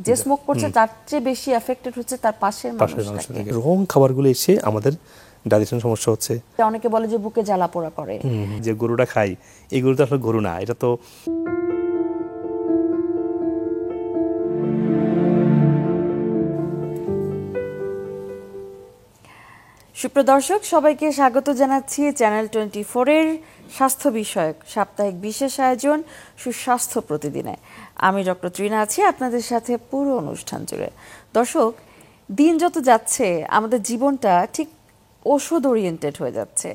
যে স্মোক করছে তার চেয়ে বেশি এফেক্টেড হচ্ছে তার পাশের মানুষটা। রং খাবারগুলো এসে আমাদের ডাইজেশন সমস্যা হচ্ছে। অনেকে বলে যে বুকে জ্বালা পোড়া করে। যে গরুটা খাই, এই গরু তো আসলে গরু না, এটা তো সুপ্রদর্শক সবাইকে স্বাগত জানাচ্ছি চ্যানেল 24-এর স্বাস্থ্য বিষয়ক সাপ্তাহিক বিশেষ আয়োজন সুস্বাস্থ্য প্রতিদিনে। আমি ডক্টর ত্রিনা আছি আপনাদের সাথে পুরো অনুষ্ঠান জুড়ে। দর্শক, দিন যত যাচ্ছে আমাদের জীবনটা ঠিক ওষুধ ওরিয়েন্টেড হয়ে যাচ্ছে।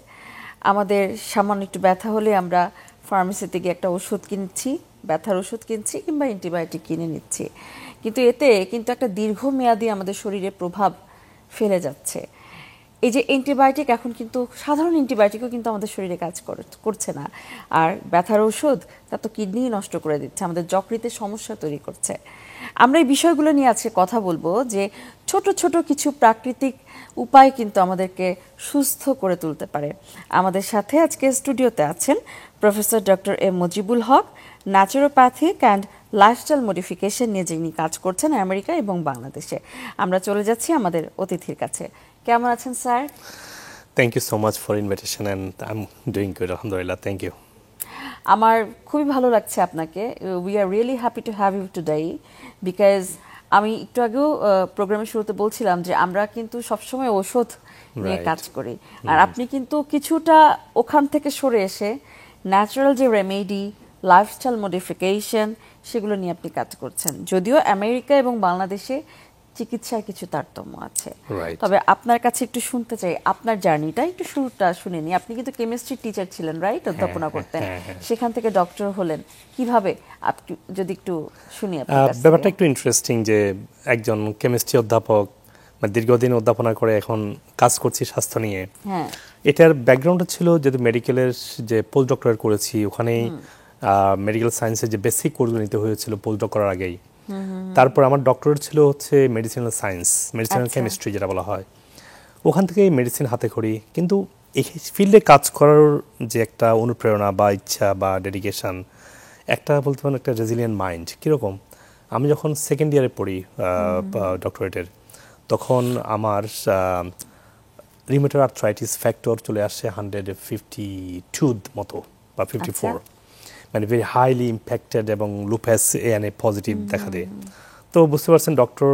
আমাদের সামান্য একটু ব্যথা হলে আমরা ফার্মেসি থেকে একটা ওষুধ কিনছি, ব্যথার ওষুধ কিনছি কিংবা অ্যান্টিবায়োটিক কিনে নিচ্ছি, কিন্তু এতে কিন্তু একটা দীর্ঘমেয়াদী আমাদের শরীরে প্রভাব ফেলে যাচ্ছে। এই যে অ্যান্টিবায়োটিক, এখন কিন্তু সাধারণ অ্যান্টিবায়োটিকও কিন্তু আমাদের শরীরে কাজ করছে না। আর ব্যথার ওষুধ তা তো কিডনি নষ্ট করে দিচ্ছে, আমাদের যকৃতে সমস্যা তৈরি করছে। আমরা এই বিষয়গুলো নিয়ে আজকে কথা বলবো যে ছোট ছোট কিছু প্রাকৃতিক উপায় কিন্তু আমাদেরকে সুস্থ করে তুলতে পারে। আমাদের সাথে আজকে স্টুডিওতে আছেন professor doctor M Mujibul Haque, naturopathic and lifestyle modification নিয়ে যিনি কাজ করছেন আমেরিকা এবং বাংলাদেশে। আমরা চলে যাচ্ছি আমাদের অতিথির কাছে। কেমন আছেন sir? Thank you so much for invitation and I am doing good, আলহামদুলিল্লাহ, থ্যাংক ইউ। আমার খুবই ভালো লাগছে আপনাকে। We are really happy to have you today because আমি একটু আগেও প্রোগ্রামের শুরুতে বলছিলাম যে আমরা কিন্তু সবসময় ওষুধ নিয়ে কাজ করি, আর আপনি কিন্তু কিছুটা ওখান থেকে সরে এসে ন্যাচারাল যে রেমেডি, লাইফস্টাইল মডিফিকেশন, সেগুলো নিয়ে আপনি কাজ করছেন। যদিও আমেরিকা এবং বাংলাদেশে চিকিৎসার কিছু তারতম্য আছে, তবে আপনার কাছে একটু শুনতে চাই আপনার জার্নিটা, একটু শুরুটা শুনে নি। আপনি কিন্তু কেমিস্ট্রি টিচার ছিলেন, রাইট? অধ্যাপনা করতেন, সেখান থেকে ডক্টর হলেন কিভাবে, আপনি যদি একটু শুনি। ব্যাপারটা একটু ইন্টারেস্টিং যে একজন কেমিস্ট্রি অধ্যাপক দীর্ঘদিন অধ্যাপনা করে এখন কাজ করছি স্বাস্থ্য নিয়ে। এটার ব্যাকগ্রাউন্ডটা ছিল যেহেতু মেডিকেলের যে পোস্ট ডক্টরেট করেছি, ওখানেই মেডিকেল সায়েন্সের যে বেসিক কোর্সগুলো নিতে হয়েছিল পোস্ট ডক করার আগেই। তারপর আমার ডক্টরেট ছিল হচ্ছে মেডিসিনাল সায়েন্স, মেডিসিনাল কেমিস্ট্রি যেটা বলা হয়। ওখান থেকে মেডিসিন হাতে করি, কিন্তু এই ফিল্ডে কাজ করার যে একটা অনুপ্রেরণা বা ইচ্ছা বা ডেডিকেশন, একটা বলতে পারেন একটা রেজিলিয়েন্ট মাইন্ড। কীরকম, আমি যখন সেকেন্ড ইয়ারে পড়ি ডক্টরেটের, তখন আমার রিউমেটয়েড আর্থ্রাইটিস ফ্যাক্টর চলে আসছে 152 মতো বা 54, মানে ভেরি হাইলি ইম্প্যাক্টেড, এবং লুপাস এএনএ পজিটিভ দেখা দেয়। তো বুঝতে পারছেন ডক্টর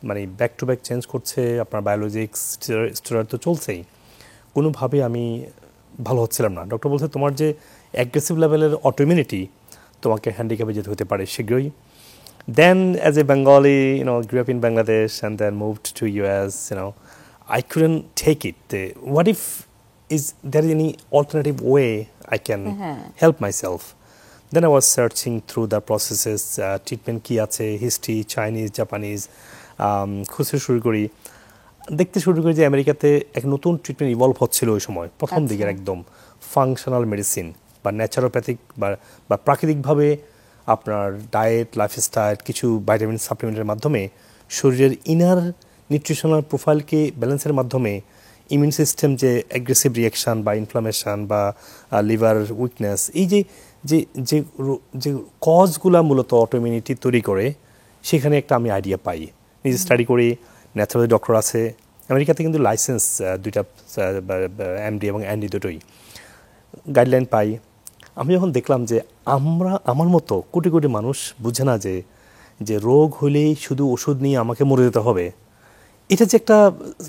মানে ব্যাক টু ব্যাক চেঞ্জ করছে, আপনার বায়োলজিক্স স্টেরয়েড তো চলছেই, কোনোভাবে আমি ভালো হচ্ছিলাম না। ডক্টর বলছে তোমার যে অ্যাগ্রেসিভ লেভেলের অটোইমিউনিটি, তোমাকে হ্যান্ডিক্যাপে যেতে হতে পারে শীঘ্রই। Then as a Bengali, grew up in Bangladesh and then moved to US, I couldn't take it. What if is there any alternative way I can help myself? Then I was searching through the processes, treatment কি আছে, history, Chinese, Japanese, খুঁজতে শুরু করি। দেখতে শুরু করি যে আমেরিকাতে এক নতুন ট্রিটমেন্ট ইভলভ হচ্ছিল ওই সময়, প্রথম দিকের একদম ফাংশনাল মেডিসিন বা ন্যাচারোপ্যাথিক বা প্রাকৃতিকভাবে আপনার ডায়েট, লাইফস্টাইল, কিছু ভাইটামিন সাপ্লিমেন্টের মাধ্যমে শরীরের ইনার নিউট্রিশনাল প্রোফাইলকে ব্যালেন্সের মাধ্যমে ইমিউন সিস্টেম যে অ্যাগ্রেসিভ রিয়াকশান বা ইনফ্লামেশন বা লিভার উইকনেস, এই যে যে যে যে কজগুলা মূলত অটোইমিউনিটি তৈরি করে, সেখানে একটা আমি আইডিয়া পাই। নিজে স্টাডি করি, ন্যাচারাল ডক্টর আছে আমেরিকাতে, কিন্তু লাইসেন্স দুইটা, এমডি এবং এনডি দুটোই, গাইডলাইন পাই। আমি যখন দেখলাম যে আমার মতো কোটি কোটি মানুষ বুঝে না যে রোগ হলেই শুধু ওষুধ নিয়ে আমাকে মরে যেতে হবে, এটা যে একটা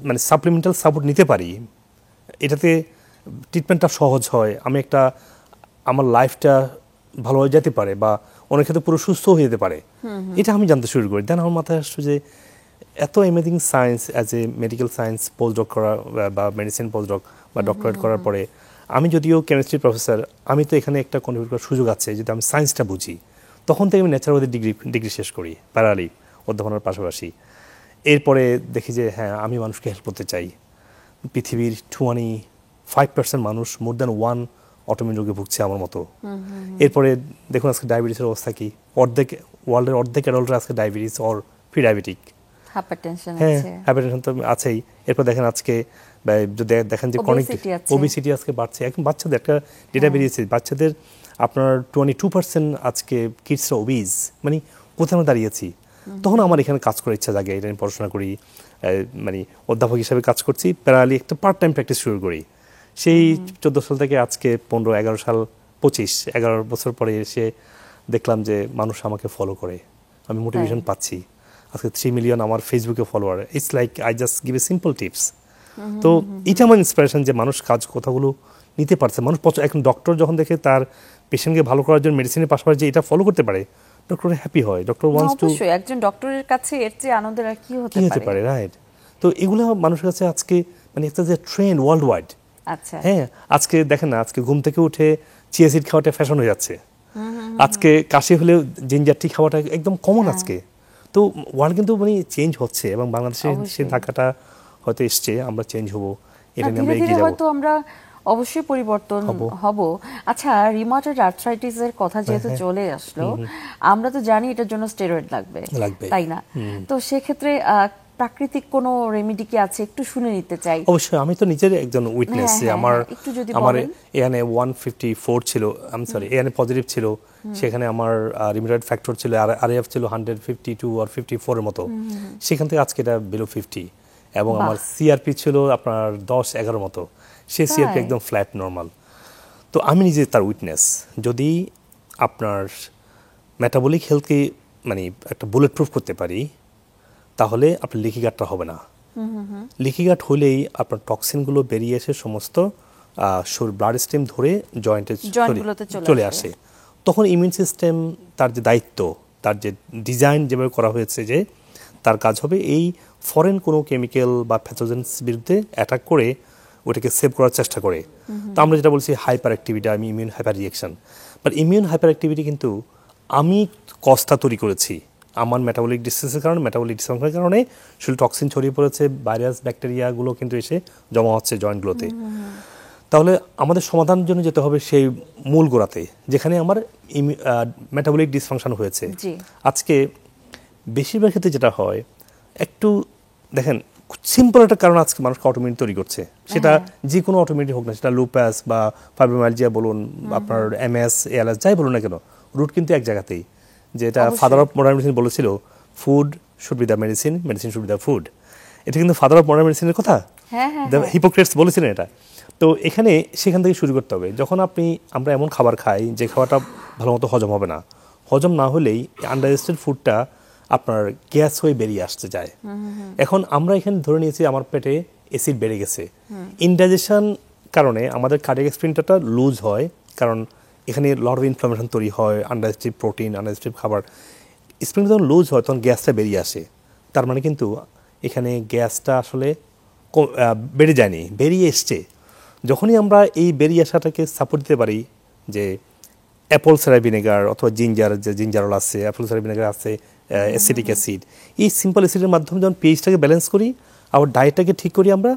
মানে সাপ্লিমেন্টাল সাপোর্ট নিতে পারি, এটাতে ট্রিটমেন্টটা সহজ হয়, আমি একটা আমার লাইফটা ভালো হয়ে যেতে পারে বা অনেক ক্ষেত্রে পুরো সুস্থ হয়ে যেতে পারে, এটা আমি জানতে শুরু করি। দেন আমার মাথায় আসছে যে এত amazing science, as a medical science post doc করা বা মেডিসিন পোস্ট ডক বা ডক্টরেট করার পরে, আমি যদিও কেমিস্ট্রি প্রফেসর, আমি তো এখানে একটা কন্ট্রিবিউট করার সুযোগ আছে যদি আমি সায়েন্সটা বুঝি। তখন থেকে আমি ন্যাচারোপ্যাথি ডিগ্রি শেষ করি প্যারালি অধ্যাপনার পাশাপাশি। এরপরে দেখি যে হ্যাঁ, আমি মানুষকে হেল্প করতে চাই। পৃথিবীর 25% মানুষ, মোর দ্যান 1 অটোইমিউন রোগে ভুগছে আমার মতো। এরপরে দেখুন আজকে ডায়াবেটিসের অবস্থা কি, ওয়ার্ল্ডের অর্ধেক অ্যাডাল্টরা আজকে diabetes or pre diabetic, hypertension তো আছেই। এরপর দেখেন আজকে যদি দেখেন যে ক্রনিক ওবেসিটি আজকে বাড়ছে। এখন বাচ্চাদের একটা ডেটা বেরিয়েছে, বাচ্চাদের আপনার 22% আজকে কিডসরা ওবিজ। মানে কোথায় আমরা দাঁড়িয়েছি? তখন আমার এখানে কাজ করার ইচ্ছা জাগে, এটা আমি পড়াশোনা করি, মানে অধ্যাপক হিসাবে কাজ করছি, প্যারালি একটা পার্ট টাইম প্র্যাকটিস শুরু করি। সেই 14 সাল থেকে আজকে 15-11 সাল 11 বছর পরে এসে দেখলাম যে মানুষ আমাকে ফলো করে, আমি মোটিভেশন পাচ্ছি। আজকে 3 মিলিয়ন আমার ফেসবুকে follower. It's like I just give a simple tips. তো এটা আমার ইন্সপিরেশন যে মানুষ কথাগুলো নিতে পারছে। মানুষ এখন ডক্টর যখন দেখে তার পেশেন্টকে ভালো করার জন্য মেডিসিনের পাশাপাশি যে এটা ফলো করতে পারে, ডক্টর হ্যাপি হয়। ডক্টর ওয়ান্টস টু, অবশ্যই একজন ডক্টরের কাছে এর চেয়ে আনন্দের আর কি হতে পারে, রাইট? তো এগুলো মানুষের কাছে আজকে মানে একটা যে ট্রেন্ড ওয়ার্ল্ড ওয়াইড। আচ্ছা, হ্যাঁ, আজকে দেখেন না, আজকে ঘুম থেকে উঠে চিয়া সিড খাওয়াটা ফ্যাশন হয়ে যাচ্ছে। আজকে কাশি হলে জিঞ্জার টি খাওয়াটা একদম কমন আজকে। তো ওয়ার্ল্ড কিন্তু মানে চেঞ্জ হচ্ছে, এবং বাংলাদেশে সেই ধাক্কাটা হয়তো এসছে, আমরা চেঞ্জ হব, এটা নিয়ে আমরা এগিয়ে যাব। হয়তো আমরা অবশ্যই পরিবর্তন হব। আচ্ছা, রিউমাটয়েড আর্থ্রাইটিসের কথা যেহেতু চলে আসলো, আমরা তো জানি এটার জন্য স্টেরয়েড লাগবে, তাই না? তো সেক্ষেত্রে প্রাকৃতিক কোনো রেমেডি কি আছে, একটু শুনে নিতে চাই। অবশ্যই, আমি তো নিজের একজন উইটনেস যে আমার এখানে 154 ছিল, আমি সরি এখানে পজিটিভ ছিল, সেখানে আমার রিউমাটয়েড ফ্যাক্টর ছিল আরএফ ছিল 152 আর 54 এর মতো, সেখান থেকে আজকে এটা বিলো 50, এবং আমার সিআরপি ছিল আপনার 10-11 মতো, সে সিআরপি একদম ফ্ল্যাট নর্মাল। তো আমি নিজে তার উইটনেস। যদি আপনার মেটাবলিক হেলথকে মানে একটা বুলেট প্রুফ করতে পারি, তাহলে আপনার লিকি গার্ডটা হবে না। লিকি গার্ড হলেই আপনার টক্সিনগুলো বেরিয়ে এসে সমস্ত ব্লাড স্ট্রিম ধরে জয়েন্টে চলে আসে। তখন ইমিউন সিস্টেম তার যে দায়িত্ব, তার যে ডিজাইন যেভাবে করা হয়েছে, যে তার কাজ হবে এই ফরেন কোনো কেমিক্যাল বা প্যাথোজেন্স বিরুদ্ধে অ্যাটাক করে ওটাকে সেভ করার চেষ্টা করে। তো আমরা যেটা বলছি হাইপার অ্যাক্টিভিটি, আমি immune hyper reaction, but immune hyper activity কিন্তু আমি কস্তা তৈরি করেছি আমার মেটাবলিক ডিস্ট্রেসের কারণে, মেটাবলিক ডিসফাংশনের কারণে শরীরে টক্সিন ছড়িয়ে পড়েছে, ভাইরাস ব্যাকটেরিয়াগুলো কিন্তু এসে জমা হচ্ছে জয়েন্টগুলোতে। তাহলে আমাদের সমাধানের জন্য যেতে হবে সেই মূল গোড়াতে, যেখানে আমার মেটাবলিক ডিসফাংশন হয়েছে। আজকে বেশিরভাগ ক্ষেত্রে যেটা হয়, একটু দেখেন সিম্পল একটা কারণ, আজকে মানুষকে অটোমিউন তৈরি করছে, সেটা যে কোনো অটোমিউন হোক না, সেটা লুপাস বা ফাইব্রোমাইলজিয়া বলুন, আপনার এমএস, এএলএস, যাই বলুন না কেন, রুট কিন্তু এক জায়গাতেই। যেটা ফাদার অফ মডার্ন মেডিসিন বলেছিল, food should be the medicine, medicine should be the food. এটা কিন্তু ফাদার অফ মডার্ন মেডিসিনের কথা, হিপোক্রেটস বলেছিলেন এটা। তো এখানে সেখান থেকে শুরু করতে হবে। যখন আমরা এমন খাবার খাই যে খাবারটা ভালো মতো হজম হবে না, হজম না হলেই আনডাইজেস্টেড ফুডটা আপনার গ্যাস হয়ে বেরিয়ে আসতে যায়। এখন আমরা এখানে ধরে নিয়েছি আমার পেটে অ্যাসিড বেড়ে গেছে, ইনডাইজেশন কারণে আমাদের কার্ডিয়াক স্প্রিন্টারটা লুজ হয়, কারণ এখানে লট অফ ইনফ্লামেশন তৈরি হয়, আনডাইজেস্টিভ প্রোটিন, আনডাইজেস্টিভ খাবার, স্প্রিন্টার যখন লুজ হয় তখন গ্যাসটা বেরিয়ে আসে। তার মানে কিন্তু এখানে গ্যাসটা আসলে বেড়ে যায়নি, বেরিয়ে এসছে। যখনই আমরা এই বেরিয়ে আসাটাকে সাপোর্ট দিতে পারি, যে অ্যাপল সাইডার ভিনেগার অথবা যে জিঞ্জারল আছে, অ্যাপল সাইডার ভিনেগার আছে, অ্যাসিটিক অ্যাসিড, এই সিম্পল অ্যাসিডের মাধ্যমে যখন পিএইচটাকে ব্যালেন্স করি, আবার ডায়েটটাকে ঠিক করি আমরা,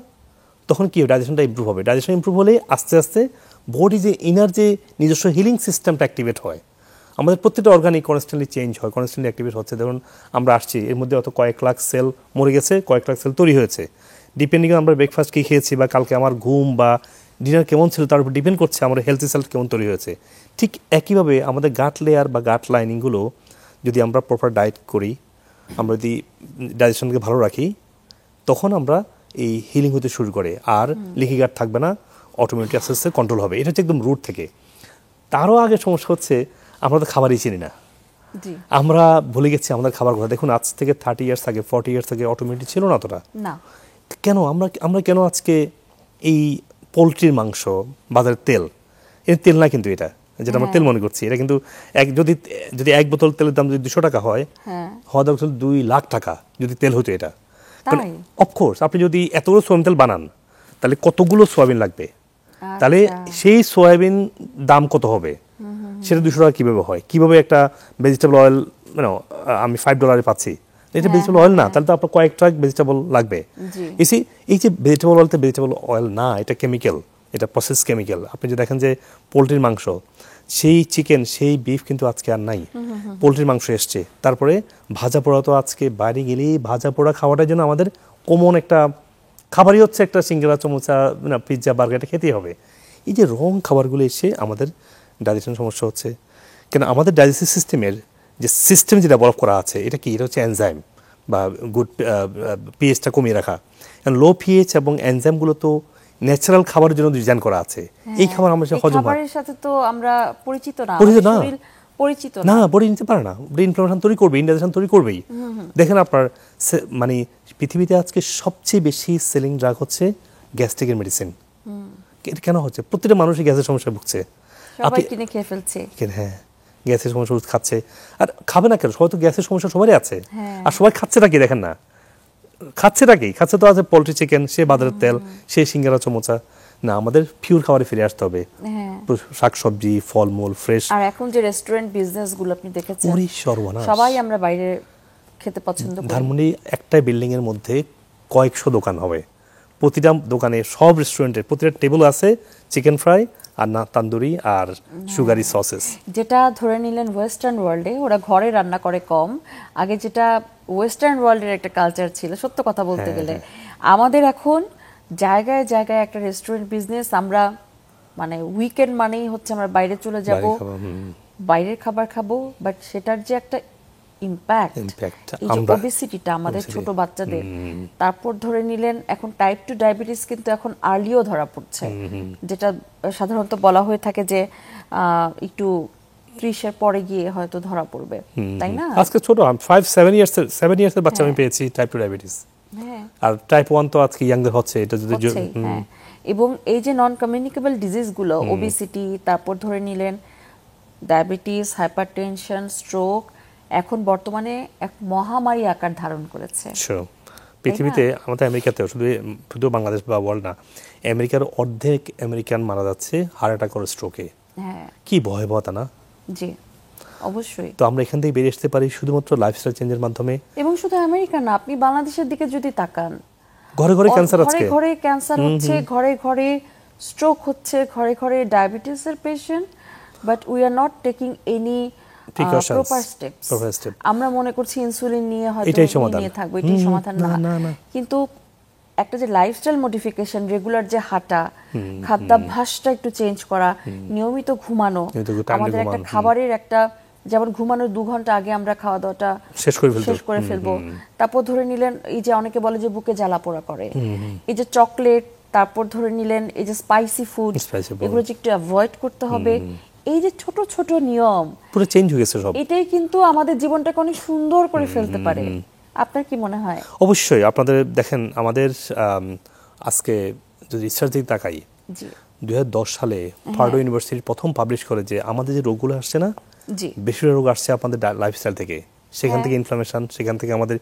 তখন কি ডাইজেশনটা ইম্প্রুভ হবে। ডাইজেশন ইম্প্রুভ হলে আস্তে আস্তে বডি যে ইনার যে নিজস্ব হিলিং সিস্টেমটা অ্যাক্টিভেট হয়। আমাদের প্রত্যেকটা অর্গানিক কনস্ট্যান্টলি চেঞ্জ হয়, কনস্ট্যান্টলি অ্যাক্টিভেট হচ্ছে। ধরুন আমরা আসছি, এর মধ্যে অত কয়েক লাখ সেল মরে গেছে, কয়েক লাখ সেল তৈরি হয়েছে, ডিপেন্ডিং আমরা ব্রেকফাস্ট কী খেয়েছি বা কালকে আমার ঘুম বা ডিনার কেমন ছিল তার উপর ডিপেন্ড করছে আমার হেলথ রেজাল্ট কেমন তৈরি হয়েছে। ঠিক একইভাবে আমাদের গাট লেয়ার বা গাট লাইনিংগুলো যদি আমরা প্রপার ডায়েট করি, আমরা যদি ডাইজেশনকে ভালো রাখি, তখন আমরা এই হিলিং হতে শুরু করে, আর লিকি গাট থাকবে না, অটোমেটিক আস্তে আস্তে কন্ট্রোল হবে। এটা হচ্ছে একদম রুট থেকে। তারও আগে সমস্যা হচ্ছে আমরা তো খাবারই চিনি না, আমরা ভুলে গেছি আমাদের খাবার কথা। দেখুন আজ থেকে 30 ইয়ার্স আগে, 40 ইয়ার্স আগে অটোমেটিক ছিল না অতটা। কেন আমরা কেন আজকে এই পোলট্রির মাংস, বাজারের তেল, এর তেল না কিন্তু এটা, যেটা আমরা তেল মনে করছি, এটা কিন্তু যদি এক বোতল তেলের দাম যদি 200 টাকা হয়, হওয়া দরকার 2 লাখ টাকা যদি তেল হতো এটা। অফকোর্স আপনি যদি এতগুলো সোয়াবিন তেল বানান, তাহলে কতগুলো সোয়াবিন লাগবে, তাহলে সেই সোয়াবিন দাম কত হবে, সেটা 200 টাকা কীভাবে হয়, কীভাবে একটা ভেজিটেবল অয়েল আমি $5 পাচ্ছি, এটা ভেজিটেবল অয়েল না, তাহলে তো আপনার কয়েক ট্রাক ভেজিটেবল লাগবে। এই যে ভেজিটেবল অয়েল, ভেজিটেবল অয়েল না, এটা কেমিক্যাল, এটা প্রসেস কেমিক্যাল। আপনি যদি দেখেন যে পোলট্রির মাংস, সেই চিকেন, সেই বিফ কিন্তু আজকে আর নাই, পোলট্রির মাংস এসছে। তারপরে ভাজা পোড়া, তো আজকে বাইরে গেলেই ভাজা পোড়া খাওয়াটার জন্য আমাদের কমন একটা খাবারই হচ্ছে একটা সিঙ্গারা, চমচা, পিৎজা, বার্গার, এটা খেতেই হবে। এই যে রং খাবারগুলো এসে আমাদের ডাইজেশন সমস্যা হচ্ছে। কেন আমাদের ডাইজেস্টিভ সিস্টেমের যে সিস্টেম যেটা ডেভেলপ করা আছে এটা কি, এটা হচ্ছে এনজাইম বা গুড পিএইচটা কমিয়ে রাখা। লো পিএইচ এবং এনজাইমগুলো তো ন্যাচারাল খাবারের জন্য ডিজাইন করা আছে। এই খাবার আমরা হজম হয়, খাবারের সাথে তো আমরা পরিচিত না, পরিচিত না, শরীর পরিচিত না, বডি নিতে পারে না, বডি ইনফ্লামেশন তৈরি করবে, ইনডাইজেশন তৈরি করবেই। দেখেন আপনার মানে পৃথিবীতে আজকে সবচেয়ে বেশি সেলিং ড্রাগ হচ্ছে গ্যাস্ট্রিকের মেডিসিন। এটা কেন হচ্ছে? প্রত্যেকটা মানুষই গ্যাসের সমস্যা ভুগছে, সবাই কিনে খেয়ে ফেলছে। হ্যাঁ, গ্যাসের সমস্যা খাচ্ছে, আর খাবে না কেন? সবাই তো গ্যাসের সমস্যা সবারই আছে, আর সবাই খাচ্ছেটা কি দেখেন না, খাচ্ছেটা কি? খাচ্ছে তো আছে পোলট্রি চিকেন, সে বাজারের তেল, সে সিঙ্গারা চমচা। না, আমাদের পিওর খাবারে ফিরে আসতে হবে, শাকসবজি, ফলমূল, ফ্রেশ। আর এখন যে রেস্টুরেন্ট বিজনেস গুলো আপনি দেখেছেন, ওরে সর্বনাশ, সবাই আমরা বাইরে খেতে পছন্দ করি। ধানমন্ডি একটা বিল্ডিং এর মধ্যে কয়েকশো দোকান হবে, প্রতিটা দোকানে সব রেস্টুরেন্টের প্রতিটা টেবিল আছে চিকেন ফ্রাই আর না তান্দুরি আর সুগারি সসেস। যেটা ধরে নিলেন ওয়েস্টার্ন ওয়ার্ল্ডে ওরা ঘরে রান্না করে কম, আগে যেটা ওয়েস্টার্ন ওয়ার্ল্ডের একটা কালচার ছিল, সত্য কথা বলতে গেলে আমাদের এখন জায়গায় জায়গায় একটা রেস্টুরেন্ট বিজনেস। আমরা মানে উইকেন্ড মানেই হচ্ছে আমরা বাইরে চলে যাব, বাইরের খাবার খাবো, বাট সেটার যে একটা ইম্প্যাক্ট, এই যে ওবেসিটিটা আমাদের ছোট বাচ্চাদের, তারপর ধরে নিলেন এখন টাইপ 2 ডায়াবেটিস কিন্তু এখন আর্লিও ধরা পড়ছে, যেটা সাধারণত বলা হয়ে থাকে যে একটু 30-এর পরে গিয়ে হয়তো ধরা পড়বে, তাই না? আজকে ছোট 5-7 ইয়ার্সের বাচ্চা আমি পেয়েছি টাইপ 2 ডায়াবেটিস, আর টাইপ 1 তো আজকে ইয়াংদের হচ্ছে। এটা যদি এবং এই যে নন কমিউনিকেবল ডিজিজ গুলো, ওবেসিটি, তারপর ধরে নিলেন ডায়াবেটিস, হাইপারটেনশন, স্ট্রোক, এখন বর্তমানে এক মহামারী আকার ধারণ করেছে। পৃথিবীতে, আমাদের আমেরিকাতেও, শুধু বাংলাদেশ বা ওয়ার্ল্ড না, আমেরিকার অর্ধেক আমেরিকান মারা যাচ্ছে হার্ট অ্যাটাক আর স্ট্রোকে। কি ভয়াবহতা না? জি, অবশ্যই। তো আমরা এখান থেকে বেরিয়ে আসতে পারি শুধুমাত্র লাইফস্টাইল চেঞ্জের মাধ্যমে। এবং শুধু আমেরিকা না, আপনি বাংলাদেশের দিকে যদি তাকান, ঘরে ঘরে ক্যান্সার, আজকে ঘরে ঘরে ক্যান্সার হচ্ছে, ঘরে ঘরে স্ট্রোক হচ্ছে, ঘরে ঘরে ডায়াবেটিসের patient, but we are not taking any proper steps. আমরা মনে করছি ইনসুলিন নিয়ে হয়তো নিয়ে থাকবো, এটাই সমাধান না। কিন্তু একটা যে লাইফস্টাইল মডিফিকেশন, রেগুলার যে হাঁটা, খাদ্যাভ্যাসটা একটু চেঞ্জ করা, নিয়মিত ঘুমানো, আমাদের একটা খাবারের একটা, যেমন ঘুমানোর 2 ঘন্টা আগে আমরা খাওয়া দাওয়াটা শেষ করে ফেলবো। তারপর ধরে নিলেন এই যে অনেকে বলে যে বুকে জ্বালা পোড়া করে, এই যে চকলেট, তারপর ধরে নিলেন এই যে স্পাইসি ফুড, এগুলো যে একটু অ্যাভয়েড করতে হবে। এই যে ছোট ছোট নিয়ম পুরো চেঞ্জ হয়ে গেছে সব, এটাই কিন্তু আমাদের জীবনটাকে অনেক সুন্দর করে ফেলতে পারে। আপনার কি মনে হয়? অবশ্যই। আপনাদের দেখেন, আমাদের আজকে যদি রিসার্চ দিকে তাকাই, 2010 সালে পার্ডু ইউনিভার্সিটি প্রথম পাবলিশ করে যে আমাদের যে রোগগুলো আসছে না, বেশিরভাগ রোগ আসছে আপনাদের লাইফস্টাইল থেকে। সেখান থেকে ইনফ্লামেশন, সেখান থেকে আমাদের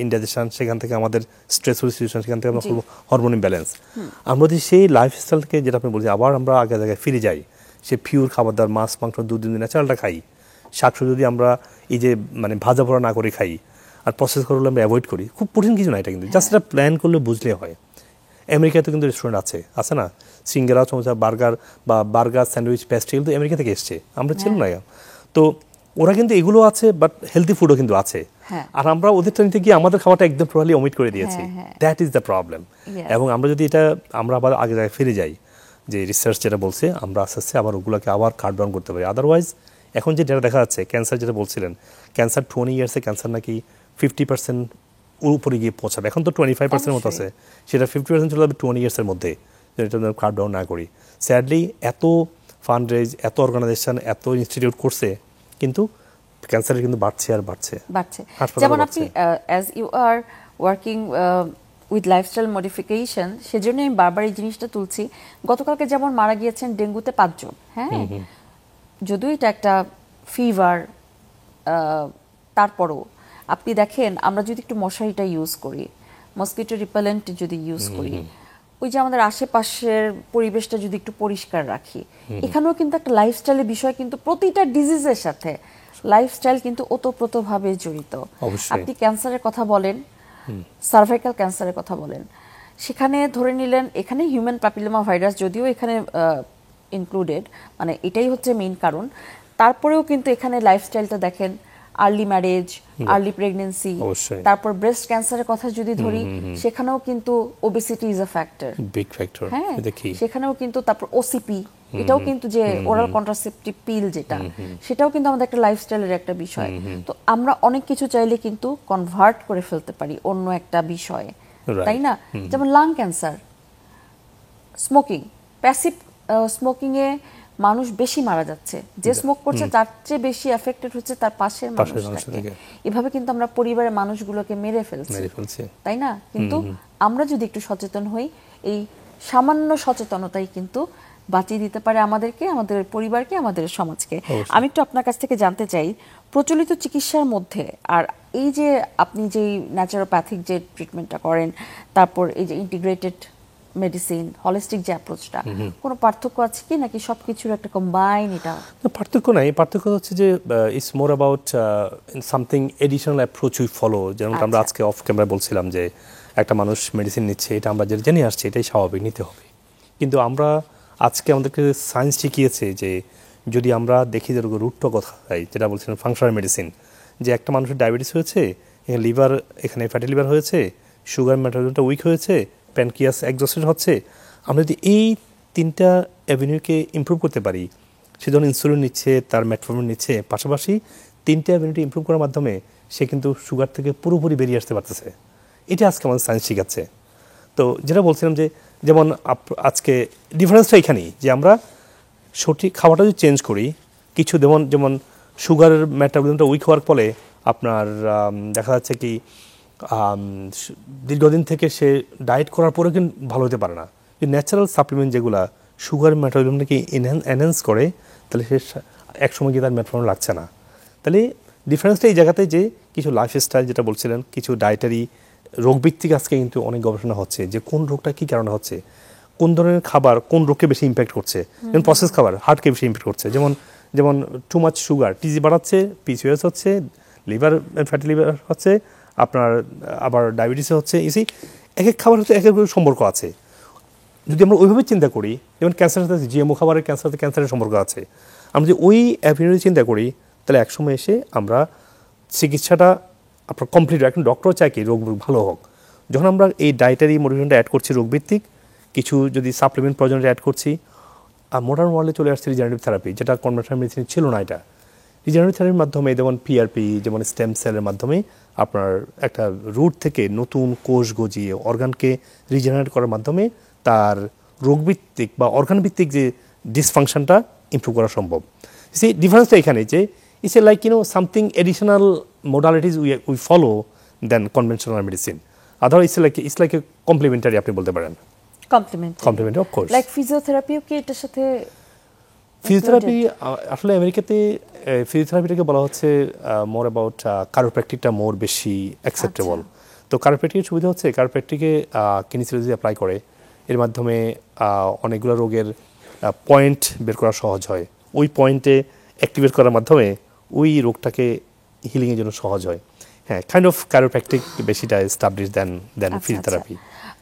ইনডাইজেশন, সেখান থেকে আমাদের স্ট্রেসফুল সিচুয়েশন, সেখান থেকে হরমোন ইমব্যালেন্স। আমরা যদি সেই লাইফস্টাইল থেকে, যেটা আপনি বলছি, আবার আমরা আগে জায়গায় ফিরে যাই, সে পিওর খাবার দাবার, মাছ, মাংস, দুধ, ন্যাচারালটা খাই, শাকসবজি যদি আমরা এই যে মানে ভাজা পোড়া না করে খাই, আর প্রসেস করলে আমরা অ্যাভয়েড করি, খুব কঠিন কিছু না এটা, কিন্তু জাস্ট এটা প্ল্যান করলে বুঝলে হয়। আমেরিকাতে কিন্তু রেস্টুরেন্ট আছে না, সিঙ্গারা, চমচা, বার্গার, স্যান্ডউইচ, পেস্ট্রি, কিন্তু আমেরিকা থেকে এসছে, আমরা ছিল না। তো ওরা কিন্তু এগুলো আছে, বাট হেলদি ফুডও কিন্তু আছে, আর আমরা ওদেরটা নিতে গিয়ে আমাদের খাবারটা একদম প্রপারলি ওমিট করে দিয়েছি। That is the problem. এবং আমরা যদি এটা, আমরা আবার আগে জায়গায় ফিরে যাই, যে রিসার্চ যেটা বলছে, আমরা আস্তে আস্তে আবার ওগুলোকে আবার কাট ডাউন করতে পারি। আদারওয়াইজ এখন যে যেটা দেখা যাচ্ছে, ক্যান্সার যেটা বলছিলেন, ক্যান্সার 20 ইয়ার্সে ক্যান্সার নাকি 50% উপরে গিয়ে পৌঁছাবে। এখন তো 25% মতো আছে, সেটা 50% চলে যাবে 20 ইয়ার্সের মধ্যে, যেটা কাট ডাউন না করি। স্যাডলি এত ফান্ড রেজ, এত অর্গানাইজেশন, এত ইনস্টিটিউট করছে, কিন্তু ক্যান্সার কিন্তু বাড়ছে আর বাড়ছে। যেমন আপনি as you are working with lifestyle modification, সেজন্য আমি বারবার এই জিনিসটা তুলছি। গতকালকে যেমন মারা গিয়েছেন ডেঙ্গুতে 5 জন, হ্যাঁ, যদিও এটা একটা ফিভার, তারপরও আপনি দেখেন আমরা যদি একটু মশারিটা ইউজ করি, মসকিটো রিপেলেন্ট যদি ইউজ করি, ওই যে আমাদের আশেপাশের পরিবেশটা যদি একটু পরিষ্কার রাখি, এখানেও কিন্তু একটা লাইফস্টাইলের বিষয়, কিন্তু প্রতিটা ডিজিজের সাথে লাইফস্টাইল কিন্তু ওতপ্রোতভাবে জড়িত। আপনি ক্যান্সারের কথা বলেন, সার্ভাইকাল ক্যান্সারের কথা বলেন, সেখানে ধরে নিলেন এখানে হিউম্যান প্যাপিলোমা ভাইরাস যদিও এখানে ইনক্লুডেড, মানে এটাই হচ্ছে মেইন কারণ, তারপরেও কিন্তু এখানে লাইফস্টাইলটা দেখেন, আর্লি ম্যারেজ, আর্লি প্রেগন্যান্সি, তারপর ব্রেস্ট ক্যান্সারের কথা যদি ধরি, সেখানেও কিন্তু obesity is a factor, big factor. হ্যাঁ, সেখানেও কিন্তু, তারপর ওসিপি, এটাও কিন্তু যে ওরাল কন্ট্রাসেপটিভ পিল যেটা, সেটাও কিন্তু আমাদের একটা লাইফস্টাইলের একটা বিষয়। তো আমরা অনেক কিছু চাইলে কিন্তু কনভার্ট করে ফেলতে পারি অন্য একটা বিষয়ে, তাই না? যেমন lung cancer, smoking, passive smoking এ মানুষ বেশি মারা যাচ্ছে, যে স্মোক করছে তার চেয়ে বেশি এফেক্টেড হচ্ছে তার পাশের মানুষটাকে। এভাবে কিন্তু আমরা পরিবারের মানুষগুলোকে মেরে ফেলছি, তাই না? কিন্তু আমরা যদি একটু সচেতন হই, এই সামান্য সচেতনতাই কিন্তু বাঁচিয়ে দিতে পারে আমাদেরকে, আমাদের পরিবারকে, আমাদের সমাজকে। আমি একটু আপনার কাছ থেকে জানতে চাই, প্রচলিত চিকিৎসার মধ্যে আর এই যে আপনি যে ন্যাচারোপ্যাথিক যে ট্রিটমেন্টটা করেন, তারপর এই যে ইন্টিগ্রেটেড মেডিসিন, হলিস্টিক যে অ্যাপ্রোচটা, কোনো পার্থক্য আছে কি, নাকি সবকিছুর একটা কম্বাইন এটা? পার্থক্য নাই, পার্থক্য হচ্ছে যে it's more about something additional approach we follow. যেমন আমরা আজকে অফ ক্যামেরা বলছিলাম যে একটা মানুষ মেডিসিন নিচ্ছে, এটা আমরা যেটা জেনে আসছি এটাই স্বাভাবিক, নিতে হবে। কিন্তু আমরা আজকে আমাদেরকে সায়েন্স শিখিয়েছে যে যদি আমরা দেখি যে রুটটা কোথায়, যেটা বলছিলাম ফাংশনাল মেডিসিন, যে একটা মানুষের ডায়াবেটিস হয়েছে, লিভার এখানে ফ্যাটি লিভার হয়েছে, সুগার মেটাবলিজমটা উইক হয়েছে, প্যানক্রিয়াস এক্সস্টেড হচ্ছে, আমরা যদি এই তিনটা অ্যাভিনিউকে ইমপ্রুভ করতে পারি, সে যখন ইনসুলিন নিচ্ছে, তার মেটফর্মিন নিচ্ছে, পাশাপাশি তিনটা অ্যাভিনিউটি ইমপ্রুভ করার মাধ্যমে সে কিন্তু সুগার থেকে পুরোপুরি বেরিয়ে আসতে পারতেছে। এটা আজকে আমাদের সায়েন্স শিখাচ্ছে। তো যেটা বলছিলাম যে যেমন আজকে ডিফারেন্সটা এখানেই, যে আমরা সঠিক খাবারটা যদি চেঞ্জ করি, কিছু যেমন সুগারের মেটাবলিজমটা উইক হওয়ার ফলে আপনার দেখা যাচ্ছে কি দীর্ঘদিন থেকে সে ডায়েট করার পরে কিন্তু ভালো হতে পারে না। যে ন্যাচারাল সাপ্লিমেন্ট যেগুলো সুগার মেটাবলিজমটাকে এনহ্যান্স করে, তাহলে সে একসময় গিয়ে তার মেটফর্মিন লাগছে না। তাহলে ডিফারেন্সটা এই জায়গাতে যে কিছু লাইফস্টাইল যেটা বলছিলেন, কিছু ডায়েটারি রোগভিত্তিক আজকে কিন্তু অনেক গবেষণা হচ্ছে যে কোন রোগটা কী কারণে হচ্ছে, কোন ধরনের খাবার কোন রোগকে বেশি ইম্প্যাক্ট করছে। যেমন প্রসেস খাবার হার্টকে বেশি ইম্প্যাক্ট করছে, যেমন টু মাচ সুগার টিজি বাড়াচ্ছে, পিসিওএস হচ্ছে, লিভার ফ্যাটি লিভার হচ্ছে, আপনার আবার ডায়াবেটিস হচ্ছে। ইসি এক এক খাবার হচ্ছে এক এক সম্পর্ক আছে। যদি আমরা ওইভাবে চিন্তা করি, যেমন ক্যান্সারের সাথে জিএমও খাবারের ক্যান্সারের সম্পর্ক আছে, আমরা যদি ওই অ্যাভিনিউতে চিন্তা করি, তাহলে একসময় এসে আমরা চিকিৎসাটা আপনার কমপ্লিট, এখন ডক্টর চায় কি রোগ ভালো হোক। যখন আমরা এই ডায়েটারি মোটিভেশনটা অ্যাড করছি রোগভিত্তিক, কিছু যদি সাপ্লিমেন্ট প্রয়োজন অ্যাড করছি, আর মডার্ন ওয়ার্ল্ডে চলে আসছে রিজেনারেটিভ থেরাপি, যেটা কনভেনশনাল মেডিসিন ছিল না। এটা রিজেনারেটিভ থেরাপির মাধ্যমে, যেমন পিআরপি, যেমন স্টেম সেলের মাধ্যমে আপনার একটা রুট থেকে নতুন কোষ গজিয়ে অর্গানকে রিজেনারেট করার মাধ্যমে তার রোগভিত্তিক বা অর্গানভিত্তিক যে ডিসফাংশনটা ইমপ্রুভ করা সম্ভব। সেই ডিফারেন্সটা এখানে যে it's a like something additional modalities we follow than conventional medicine. Otherwise, it's like a complementary, আপনি বলতে পারেন। Complementary, of course. Like physiotherapy কি এটার সাথে? ফিজিওথেরাপি আসলে আমেরিকাতে ফিজিওথেরাপিটাকে বলা হচ্ছে মোর অ্যাবাউট কারোপ্র্যাকটিকটা মোর বেশি অ্যাকসেপ্টেবল। তো কারোপ্র্যাকটিকের সুবিধা হচ্ছে কারোপ্র্যাকটিকে কিনেসিওলজি অ্যাপ্লাই করে, এর মাধ্যমে অনেকগুলো রোগের পয়েন্ট বের করা সহজ হয়। ওই পয়েন্টে অ্যাক্টিভেট করার মাধ্যমে ওই রোগটাকে হিলিংয়ের জন্য সহজ হয়। হ্যাঁ, কাইন্ড অফ কারোপ্র্যাকটিক বেশিটা এস্টাবলিশ দেন ফিজিওথেরাপি।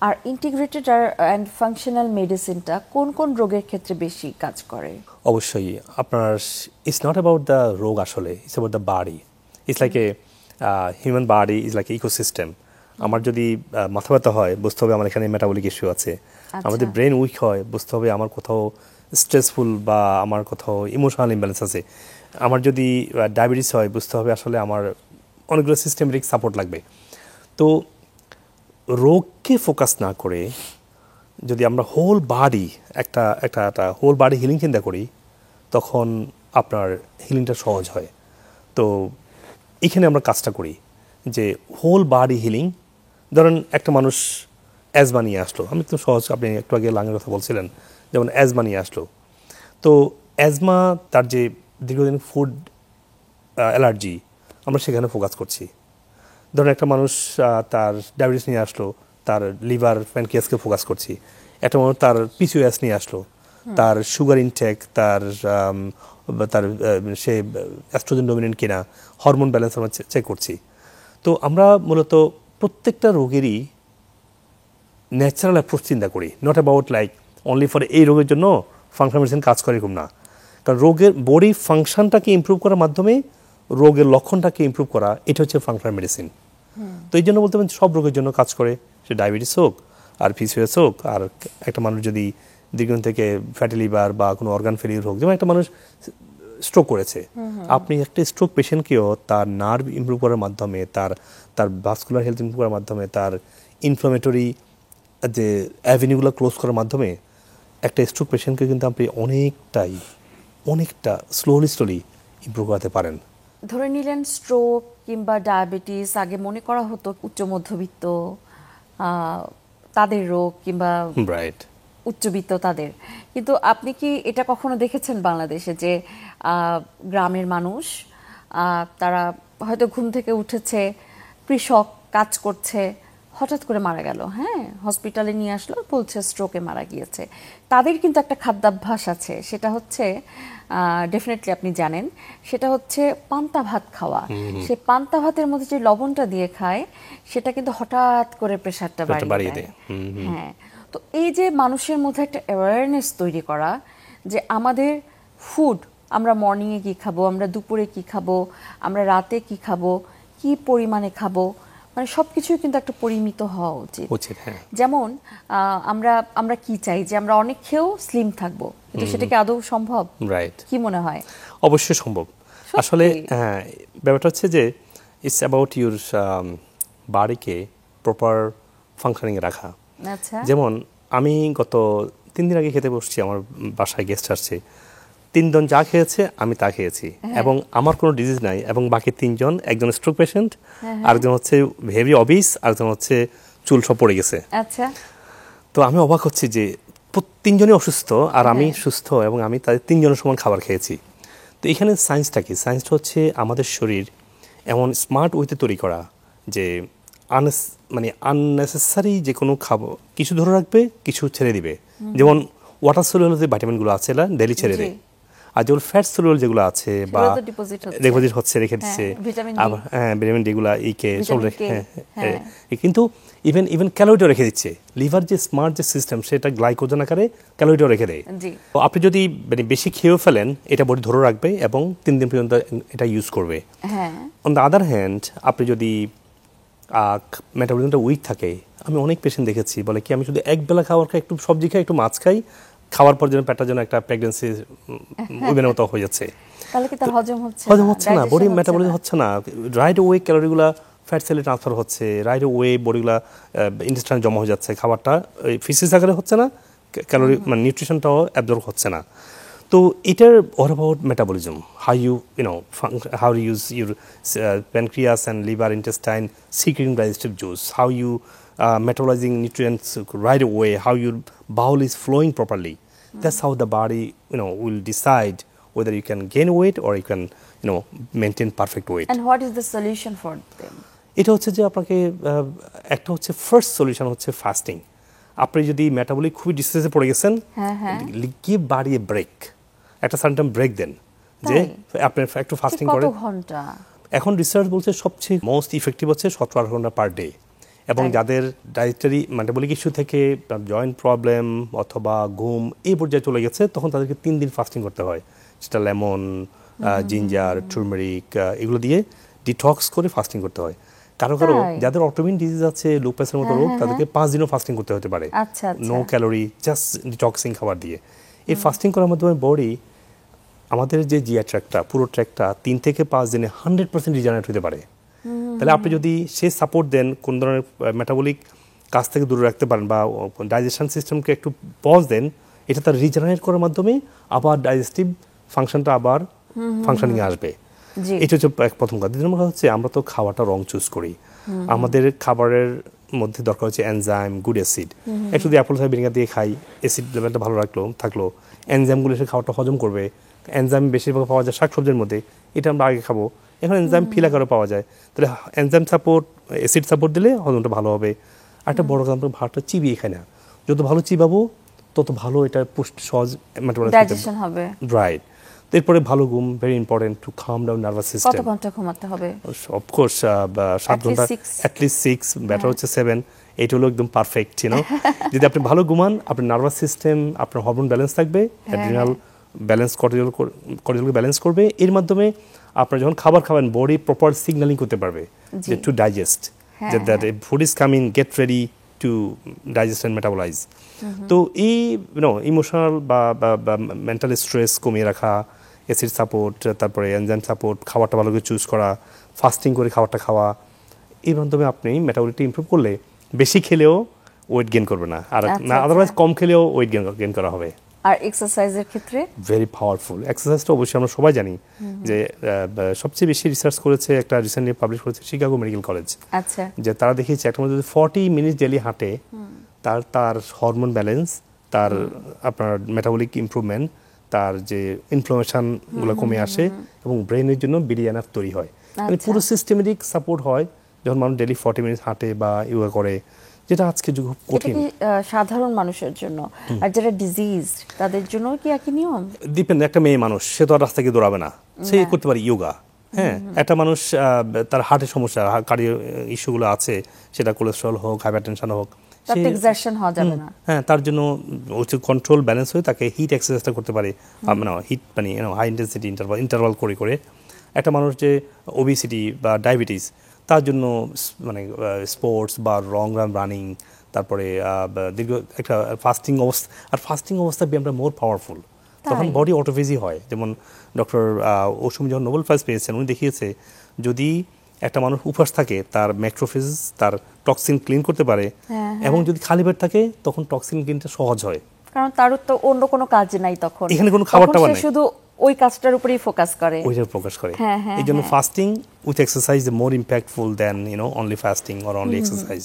আর ইন্টিগ্রেটেড অ্যান্ড ফাংশনাল মেডিসিনটা কোন কোন রোগের ক্ষেত্রে বেশি কাজ করে? অবশ্যই আপনার ইটস নট অ্যাবাউট দ্য রোগ, আসলে it's about the body. It's like a human body is like ecosystem. আমার যদি মাথা ব্যথা হয়, বুঝতে হবে আমার এখানে মেটাবলিক ইস্যু আছে। আমাদের ব্রেন উইক হয়, বুঝতে হবে আমার কোথাও স্ট্রেসফুল বা আমার কোথাও ইমোশনাল ইমব্যালেন্স আছে। আমার যদি ডায়াবেটিস হয়, বুঝতে হবে আসলে আমার অনেকগুলো সিস্টেমেটিক সাপোর্ট লাগবে। তো রোগকে ফোকাস না করে যদি আমরা হোল বডি একটা হোল বডি হিলিং চিন্তা করি, তখন আপনার হিলিংটা সহজ হয়। তো এখানে আমরা কাজটা করি যে হোল বডি হিলিং। ধরেন একটা মানুষ অ্যাজমা নিয়ে আসলো, আমি তো সহজ, আপনি একটু আগে লাংয়ের কথা বলছিলেন, যেমন অ্যাজমা নিয়ে আসলো। তো অ্যাজমা তার যে দীর্ঘদিন ফুড অ্যালার্জি, আমরা সেখানে ফোকাস করছি। ধরেন একটা মানুষ তার ডায়াবেটিস নিয়ে আসলো, তার লিভার প্যানক্রিয়াসকে ফোকাস করছি। একটা মানুষ তার পিসিওএস নিয়ে আসলো, তার সুগার ইনটেক, তার সে অ্যাস্ট্রোজেন ডমিনেন্ট কিনা, হরমোন ব্যালেন্স আমরা চেক করছি। তো আমরা মূলত প্রত্যেকটা রোগেরই ন্যাচারাল অ্যাপ্রোচ চিন্তা করি, not about like only for এই রোগের জন্য ফাংশনাল মেডিসিন কাজ করে, এরকম না। কারণ রোগের বডি ফাংশনটাকে ইমপ্রুভ করার মাধ্যমে রোগের লক্ষণটাকে ইমপ্রুভ করা, এটা হচ্ছে ফাংশনাল মেডিসিন। তো এই জন্য বলতে পারেন সব রোগের জন্য কাজ করে, সে ডায়াবেটিস হোক আর পিসিওএস হোক। আর একটা মানুষ যদি দীর্ঘদিন থেকে ফ্যাটি লিভার বা কোনো অর্গান ফেলিউর হোক, যেমন একটা মানুষ স্ট্রোক করেছে, আপনি একটা স্ট্রোক পেশেন্টকেও তার নার্ভ ইমপ্রুভ করার মাধ্যমে, তার ভাস্কুলার হেলথ ইমপ্রুভ করার মাধ্যমে, তার ইনফ্লামেটরি যে অ্যাভিনিউগুলো ক্লোজ করার মাধ্যমে একটা স্ট্রোক পেশেন্টকে কিন্তু আপনি অনেকটা স্লোলি ইমপ্রুভ করাতে পারেন। ধরে নিলেন স্ট্রোক কিংবা ডায়াবেটিস আগে মনে করা হতো উচ্চ মধ্যবিত্ত তাদের রোগ কিংবা রাইট উচ্চবিত্ত তাদের, কিন্তু আপনি কি এটা কখনো দেখেছেন বাংলাদেশে যে গ্রামের মানুষ তারা হয়তো ঘুম থেকে উঠেছে, কৃষক কাজ করছে, হঠাৎ করে মারা গেল, হ্যাঁ হসপিটালে নিয়ে আসলো, বলছে স্ট্রোকে মারা গিয়েছে। তাদের কিন্তু একটা খাদ্যাভ্যাস আছে, সেটা হচ্ছে ডেফিনেটলি আপনি জানেন, সেটা হচ্ছে পান্তা ভাত খাওয়া। সে পান্তা ভাতের মধ্যে যে লবণটা দিয়ে খায় সেটা কিন্তু হঠাৎ করে প্রেশারটা বাড়িয়ে দেয়। হ্যাঁ, তো এই যে মানুষের মধ্যে একটা অ্যাওয়ারনেস তৈরি করা যে আমাদের ফুড, আমরা মর্নিংয়ে কি খাবো, আমরা দুপুরে কি খাবো, আমরা রাতে কি খাবো, কি পরিমাণে খাবো, মানে সবকিছুই কিন্তু একটা পরিমিত হওয়া উচিত। হ্যাঁ। যেমন আমরা কি চাই যে আমরা অনেক খেয়েও স্লিম থাকবো, কিন্তু সেটা কি আদৌ সম্ভব? রাইট, কি মনে হয়? অবশ্যই সম্ভব। আসলে ব্যাপারটা হচ্ছে যে ইটস অ্যাবাউট ইউর বাড়িকে প্রপার ফাংশনিং রাখা। আচ্ছা, যেমন আমি গত 3 দিন আগে খেতে বসছি, আমার বাসায় গেস্ট আসছে, 3 জন যা খেয়েছে আমি তা খেয়েছি, এবং আমার কোনো ডিজিজ নাই, এবং বাকি 3 জন, একজন স্ট্রোক পেশেন্ট, আরেকজন হচ্ছে হেভি অবিস, আরেকজন হচ্ছে চুল সব পড়ে গেছে। আচ্ছা, তো আমি অবাক হচ্ছি যে 3 জনই অসুস্থ আর আমি সুস্থ, এবং আমি তাদের 3 জনের সমান খাবার খেয়েছি। তো এখানে সায়েন্সটা কি? সায়েন্সটা হচ্ছে আমাদের শরীর এমন স্মার্ট ওয়েতে তৈরি করা যে মানে আননেসেসারি যে কোনো খাবো কিছু ধরে রাখবে, কিছু ছেড়ে দিবে। যেমন ওয়াটার সলিউবল যে ভিটামিনগুলো আছে এরা ডেলি ছেড়ে দেয়, আর যেগুলো ফ্যাট সলিউবল যেগুলো আছে বা ডিপোজিট হচ্ছে রেখে দিচ্ছে, আবার ভিটামিন ডি গুলা সব রেখে, কিন্তু ইভেন ক্যালোরিটাও রেখে দিচ্ছে। লিভার যে স্মার্ট যে সিস্টেম, সেটা গ্লাইকোজেন আকারে ক্যালোরিটাও রেখে দেয়। তো আপনি যদি মানে বেশি খেয়েও ফেলেন, এটা বডি ধরে রাখবে এবং 3 দিন পর্যন্ত এটা ইউজ করবে। অন দ্য আদার হ্যান্ড, আপনি যদি মেটাবলিজমটা উইক থাকে, আমি অনেক পেশেন্ট দেখেছি বলে কি আমি শুধু এক বেলা খাবার খাই, একটু সবজি খাই, একটু মাছ খাই, খাওয়ার পর যেন পেটটার জন্য একটা প্রেগন্যান্সি উইমেনের মতো হয়ে যাচ্ছে, তাহলে কি তার হজম হচ্ছে না, বডি মেটাবলিজম হচ্ছে না, রাইট ওয়ে ক্যালোরিগুলা ফ্যাট সেলে ট্রান্সফার হচ্ছে, রাইট ওয়ে বডিগুলা ইন্টেস্টাইনে জমা হয়ে যাচ্ছে, খাবারটা ফিসিস আকারে হচ্ছে না, ক্যালোরি মানে নিউট্রিশনটাও অ্যাবজর্ব হচ্ছে না। তো এটার all about metabolism, how you use your pancreas and liver, intestine secreting digestive juice, how you metabolizing nutrients right away, how your bowel is flowing properly. That's how the body will decide whether you can gain weight or you can maintain perfect weight. And what is the solution for them? এটা হচ্ছে যে আপনাকে একটা হচ্ছে first solution হচ্ছে fasting. আপনি যদি metabolic খুবই ডিস্ট্রেসে পড়ে গেছেন, গিভ বডি এ ব্রেক, একটা সার্টেন ব্রেক দেন, যে আপনি একটু ফাস্টিং করেন। এখন রিসার্চ বলছে সবচেয়ে মোস্ট ইফেক্টিভ হচ্ছে 17-18 ঘন্টা পার ডে, এবং যাদের ডায়েটারি মেটাবলিক ইস্যু থেকে জয়েন্ট প্রবলেম অথবা ঘুম এই পর্যায়ে চলে গেছে, তখন তাদেরকে 3 দিন ফাস্টিং করতে হয়। সেটা লেমন, জিঞ্জার, টার্মেরিক এগুলো দিয়ে ডিটক্স করে ফাস্টিং করতে হয়। কারো যাদের অটোইমিউন ডিজিজ আছে, লুপাসের মতো রোগ, তাদেরকে 5 দিনও ফাস্টিং করতে হতে পারে, নো ক্যালোরি, জাস্ট ডিটক্সিং খাবার দিয়ে। এই ফাস্টিং করার মাধ্যমে বডি আমাদের যে জিআই ট্র্যাক্টটা, পুরো ট্র্যাক্টটা 3 থেকে 5 দিনে 100% রিজেনারেট হতে পারে। তাহলে আপনি যদি সে সাপোর্ট দেন, কোন ধরনের মেটাবলিক কাজ থেকে দূরে রাখতে পারেন বা ডাইজেশন সিস্টেমকে একটু পজ দেন, এটা তার রিজেনারেট করার মাধ্যমে আবার ডাইজেস্টিভ ফাংশনটা আবার ফাংশনিং আসবে। এটা হচ্ছে প্রথম কথা। দ্বিতীয় কথা হচ্ছে আমরা তো খাওয়াটা রং চুজ করি। আমাদের খাবারের মধ্যে দরকার হচ্ছে এনজাইম, গুড অ্যাসিড। একটু যদি অ্যাপল সাইডার ভিনেগার দিয়ে খাই, অ্যাসিড লেভেলটা ভালো থাকলো, এনজাইমগুলো এসে খাবারটা হজম করবে। এনজাইম বেশিরভাগ পাওয়া যায় শাকসবজির মধ্যে, এটা আমরা আগে খাবো। এখন এনজাইম ফিল আকারে পাওয়া যায়, তাহলে এনজাইম সাপোর্ট, অ্যাসিড সাপোর্ট দিলে হজমটা ভালো হবে। আর একটা বড় কথা, ভাতটা চিবিয়ে খাই না, যত ভালো চিবাবো তত ভালো এটা পুষ্টি সহজ ডাইজেশন হবে। রাইট। এরপরে ভালো ঘুম, very important to calm down nervous system. কত ঘন্টা ঘুমাতে হবে? অফকোর্স 7 ঘন্টা, অ্যাটলিস্ট 6, বেটার হচ্ছে 7। এটা হলো একদম পারফেক্ট। যদি আপনি ভালো ঘুমান, আপনার নার্ভাস সিস্টেম, আপনার হরমোন ব্যালেন্স থাকবে, অ্যাড্রিনাল ব্যালেন্স, কর্টিজলকে ব্যালেন্স করবে। এর মাধ্যমে আপনার যখন খাবার খাবেন, বডি প্রপার সিগন্যালিং করতে পারবে যে টু ডাইজেস্ট, যে that food is coming, get ready, two digest and metabolise. তো এই ইমোশনাল বা মেন্টাল স্ট্রেস কমিয়ে রাখা, অ্যাসিড সাপোর্ট, তারপরে এনজাইম সাপোর্ট, খাবারটা ভালো করে চুজ করা, ফাস্টিং করে খাবারটা খাওয়া, এর মাধ্যমে আপনি মেটাবলিটি ইমপ্রুভ করলে বেশি খেলেও ওয়েট গেইন করবে না, আর আদারওয়াইজ কম খেলেও ওয়েট গেইন করা হবে। আর এক্সারসাইজের ক্ষেত্রে ভেরি পাওয়ারফুল। এক্সারসাইজটা অবশ্যই আমরা সবাই জানি যে সবচেয়ে বেশি রিসার্চ করেছে, একটা রিসেন্টলি পাবলিশ করেছে শিকাগো মেডিকেল কলেজ, আচ্ছা, যে তারা দেখিয়েছে একটা মানুষ যদি 40 মিনিট ডেলি হাঁটে, তার হরমোন ব্যালেন্স, তার আপনার মেটাবলিক ইমপ্রুভমেন্ট, তার যে ইনফ্লামেশনগুলো কমে আসে এবং ব্রেনের জন্য বিরিয়ানাফ তৈরি হয়, মানে পুরো সিস্টেমেটিক সাপোর্ট হয় যখন মানুষ ডেলি 40 মিনিট হাঁটে বা ইয়োগা করে, যেটা আজকে যুগ কঠিন। সাধারণ মানুষের জন্য, আর যারা ডিজিজ তাদের জন্য কি একই নিয়ম? ডিপেন্ড, একটা মেয়ে মানুষ সে তো আর রাস্তা গিয়ে দৌড়াবে না, সে করতে পারে ইয়োগা। হ্যাঁ, একটা মানুষ তার হার্টের সমস্যা, কার্ডিও ইস্যুগুলো আছে, সেটা কোলেস্ট্রল হোক, হাইপারটেনশন হোক, তাতে এক্সারশন হওয়া যাবে না। হ্যাঁ, তার জন্য কন্ট্রোল ব্যালেন্স হয়ে তাকে হিট এক্সারসাইজটা করতে পারে, মানে হিট মানে হাই ইন্টেন্সিটি ইন্টারভাল করে। একটা মানুষ যে ওবিসিটি বা ডায়াবেটিস, তার জন্য মানে স্পোর্টস বা লং রানিং, তারপরে দীর্ঘ একটা ফাস্টিং অবস্থা, আর ফাস্টিং অবস্থা আমরা মোর পাওয়ারফুল, তখন বডি অটোফেজি হয়। যেমন ডক্টর ওসুমি যখন নোবেল প্রাইজ পেয়েছেন, উনি দেখিয়েছে যদি একটা মানুষ উপবাস থাকে, তার ম্যাক্রোফেজ, তার টক্সিন ক্লিন করতে পারে, এবং যদি খালি পেট থাকে তখন টক্সিন ক্লিনটা সহজ হয়, কারণ তার তো অন্য কোনো কাজ নাই, তখন এখানে কোনো খাবারটা বানায় শুধু ওই কাজটার উপরেই ফোকাস করে, এই জন্য fasting with exercise more impactful than only fasting or only exercise.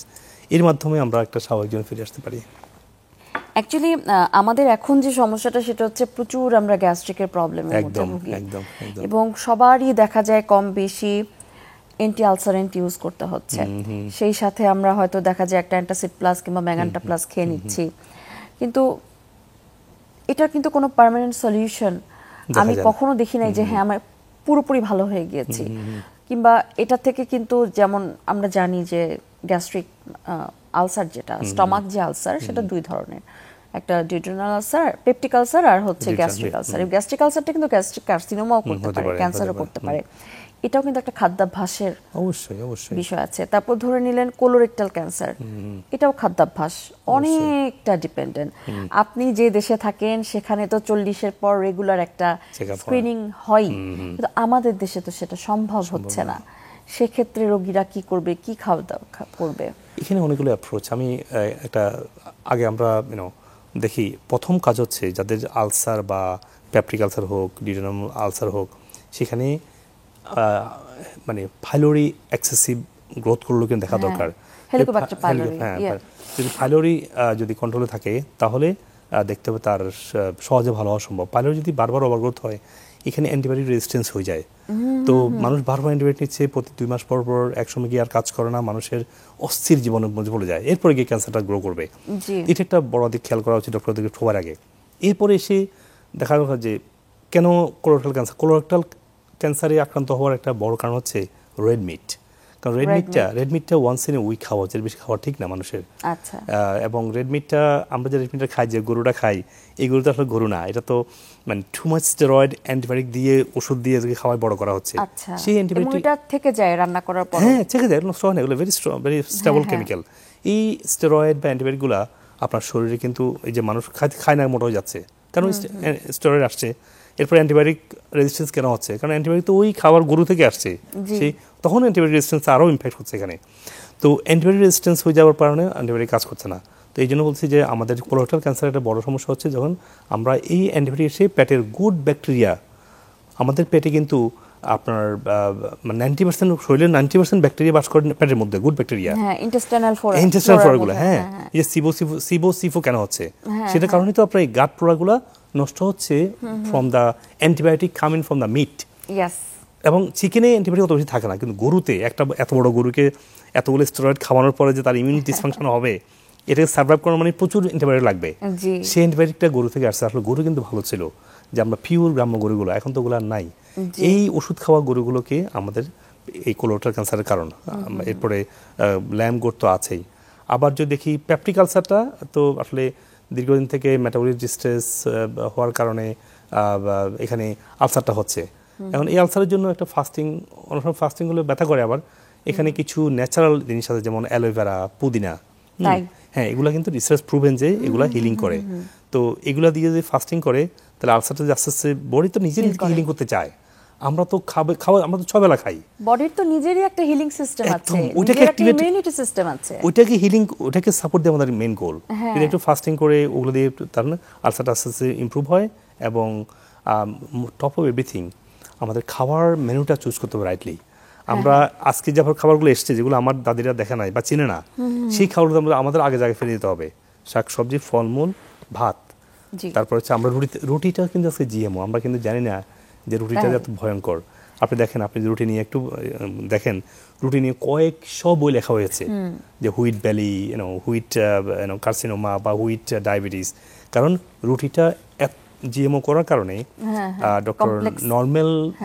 এর মাধ্যমে আমরা একটা স্বাভাবিক জীবনে ফিরে আসতে পারি। অ্যাকচুয়ালি আমাদের এখন যে সমস্যাটা সেটা হচ্ছে প্রচুর আমরা গ্যাস্ট্রিকের প্রবলেমের মধ্যে ভুগি, এবং সবারই দেখা যায় কম বেশি অ্যান্টি আলসারেন্ট ইউজ করতে হচ্ছে, সেই সাথে আমরা হয়তো দেখা যায় একটা অ্যান্টাসিড প্লাস কিংবা ম্যাগান্টা প্লাস খেয়ে নিচ্ছি, কিন্তু এটা কিন্তু কোনো পার্মানেন্ট সলিউশন আমি কখনো দেখি নাই যে হ্যাঁ আমার পুরোপুরি ভালো হয়ে গিয়েছি, কিংবা এটা থেকে কিন্তু যেমন আমরা জানি যে গ্যাস্ট্রিক আলসার, যেটা স্টমাক যে আলসার, সেটা দুই ধরনের, একটা ডিউডেনাল আলসার, পেপটিক আলসার, আর হচ্ছে গ্যাস্ট্রিক আলসার। এই গ্যাস্ট্রিক আলসারটা কিন্তু গ্যাস্ট্রিক কার্সিনোমাও করতে পারে, ক্যান্সারও করতে পারে, এটাও কিন্তু একটা খাদ্যাভ্যাসের বিষয় আছে। তারপর ধরে নিলেন কোলোরেক্টাল ক্যান্সার, এটাও খাদ্যাভ্যাস অনেকটা ডিপেন্ডেন্ট। আপনি যে দেশে থাকেন সেখানে তো 40-এর পর রেগুলার একটা স্ক্রিনিং হয়, কিন্তু আমাদের দেশে তো সেটা সম্ভব হচ্ছে না। সেক্ষেত্রে রোগীরা কি করবে, কি খাওয়া দাওয়া করবে? এখানে অনেকগুলো অ্যাপ্রোচ। আমি একটা আগে আমরা দেখি, প্রথম কাজ হচ্ছে যাদের আলসার বা পেপটিক আলসার হোক, ডিউডেনাল আলসার হোক, সেখানে মানে ফাইলোরি এক্সেসিভ গ্রোথ করলেও কিন্তু দেখা দরকার। যদি ফাইলোরি যদি কন্ট্রোলে থাকে তাহলে দেখতে হবে তার সহজে ভালো হওয়া সম্ভব। পাইলোরি যদি বারবার ওভারগ্রোথ হয়, এখানে অ্যান্টিবায়োটিক রেজিস্ট্যান্স হয়ে যায়, তো মানুষ বারবার অ্যান্টিবায়োটিক নিচ্ছে, প্রতি 2 মাস পর পর একসময় গিয়ে আর কাজ করে না, মানুষের অস্থির জীবনের মধ্যে পড়ে যায়, এরপরে গিয়ে ক্যান্সারটা গ্রো করবে। এটা একটা বড় দিক খেয়াল করা উচিত ডক্টরদেরকে সবার আগে। এরপরে এসে দেখা দরকার যে কেন কোলোরেক্টাল ক্যান্সার। কোলোরেক্টাল ক্যান্সারে আক্রান্ত হওয়ার একটা বড় কারণ হচ্ছে রেড মিট, কারণ রেড মিটটা ওয়ান্স ইন এ উইক খাওয়া, এর বেশি খাওয়া ঠিক না মানুষের। এবং রেড মিটটা আমরা যে রেড মিটটা খাই, যে গরুটা খাই, এই গরুটা আসলে গরু না, এটা তো মানে টু মাচ স্টেরয়েড, অ্যান্টিবায়োটিক দিয়ে, ওষুধ দিয়ে খাওয়াই বড় করা হচ্ছে। সেই অ্যান্টিবায়োটিক থেকে যায় রান্না করার পর, হ্যাঁ থেকে যায়, নষ্ট হয় না, এগুলো very strong, very stable chemical. এই স্টেরয়েড বা অ্যান্টিবায়োটিকগুলো আপনার শরীরে কিন্তু এই যে মানুষ খায় না, মোটা হয়ে যাচ্ছে, কারণ স্টেরয়েড আসছে। এরপর অ্যান্টিবায়োটিক রেজিস্ট্যান্স কেন হচ্ছে? কারণ অ্যান্টিবায়োটিক তো ওই খাবার গরু থেকে আসছে, সেই তখন অ্যান্টিবায়োটিক রেজিস্ট্যান্স আরও ইম্প্যাক্ট হচ্ছে এখানে। তো অ্যান্টিবায়োটিক রেজিস্ট্যান্স হয়ে যাওয়ার কারণে অ্যান্টিবায়োটিক কাজ করছে না। তো এই জন্য বলছি যে আমাদের কোলোরেক্টাল ক্যান্সারের একটা বড় সমস্যা হচ্ছে যখন আমরা এই অ্যান্টিবায়োটিক এসে পেটের গুড ব্যাকটেরিয়া, আমাদের পেটে কিন্তু আপনার 90% শরীরের 90% ব্যাকটেরিয়া বাস করে পেটের মধ্যে, গুড ব্যাকটেরিয়া, ইন্টেস্টাইনাল ফ্লোরাগুলো। হ্যাঁ, এই যে সিবো কেন হচ্ছে, সেটার কারণে তো আপনার এই গাট ফ্লোরাগুলো নষ্ট হচ্ছে from the antibiotic coming from the meat. এবং চিকেনে অ্যান্টিবায়োটিক অত বেশি থাকে না, কিন্তু গরুতে, একটা এত বড় গরুকে এতগুলো স্টেরয়েড খাওয়ানোর পরে যে তার ইমিউন ডিসফাংশন হবে, এটাকে সার্ভাইভ করার মানে প্রচুর অ্যান্টিবায়োটিক লাগবে। সেই অ্যান্টিবায়োটিকটা গরু থেকে আসছে। আসলে গরু কিন্তু ভালো ছিল, যে আমরা পিওর গ্রাম্য গরুগুলো, এখন তো ওগুলো আর নাই। এই ওষুধ খাওয়া গরুগুলোকে আমাদের এই কোলোরেক্টাল ক্যান্সারের কারণ। এরপরে ল্যাম্ব গোট তো আছেই। আবার যদি দেখি পেপটিক আলসারটা, তো আসলে দীর্ঘদিন থেকে মেটাবলিক ডিস্ট্রেস হওয়ার কারণে এখানে আলসারটা হচ্ছে। এখন এই আলসারের জন্য একটা ফাস্টিং, অনেক সময় ফাস্টিং হলে ব্যথা করে, আবার এখানে কিছু ন্যাচারাল জিনিস আছে, যেমন অ্যালোভেরা, পুদিনা, হ্যাঁ, এগুলা কিন্তু রিসার্চ প্রুভেন যে এগুলা হিলিং করে। তো এগুলা দিয়ে যদি ফাস্টিং করে তাহলে আলসারটা আস্তে আস্তে বডি তো নিজে হিলিং করতে চায়। আমরা তো আমরা তো ছবেলা খাই, বডির তো নিজেরই একটা হিলিং সিস্টেম আছে, ওইটাকে ইমিউনিটি সিস্টেম আছে, ওইটাকে হিলিং, ওইটাকে সাপোর্ট দেওয়া আমাদের মেইন গোল। যদি একটু ফাস্টিং করে ওগুলো দিয়ে তার মানে আলসারটা আস্তে আস্তে ইমপ্রুভ হয়। এবং টপ অফ এভরিথিং আমাদের খাওয়ার মেনুটা চুজ করতে হবে রাইটলি। আমরা আজকে যে খাবারগুলো এসছে যেগুলো আমার দাদিরা দেখে নাই বা চিনে না, সেই খাবারগুলো আমাদের আগে জায়গায় ফেলে দিতে হবে। শাক সবজি, ফলমূল, ভাত, তারপর হচ্ছে আমরা রুটিটা কিন্তু আজকে জিএমও, আমরা কিন্তু জানি না যে রুটিটা এত ভয়ঙ্কর। আপনি দেখেন, আপনি রুটি নিয়ে একটু দেখেন, রুটি নিয়ে কয়েকশো বই লেখা হয়েছে যে হুইট বেলি, হুইট কার্সিনোমা বা হুইট ডায়াবেটিস। কারণ রুটিটা জিএমও করার কারণে ডক্টর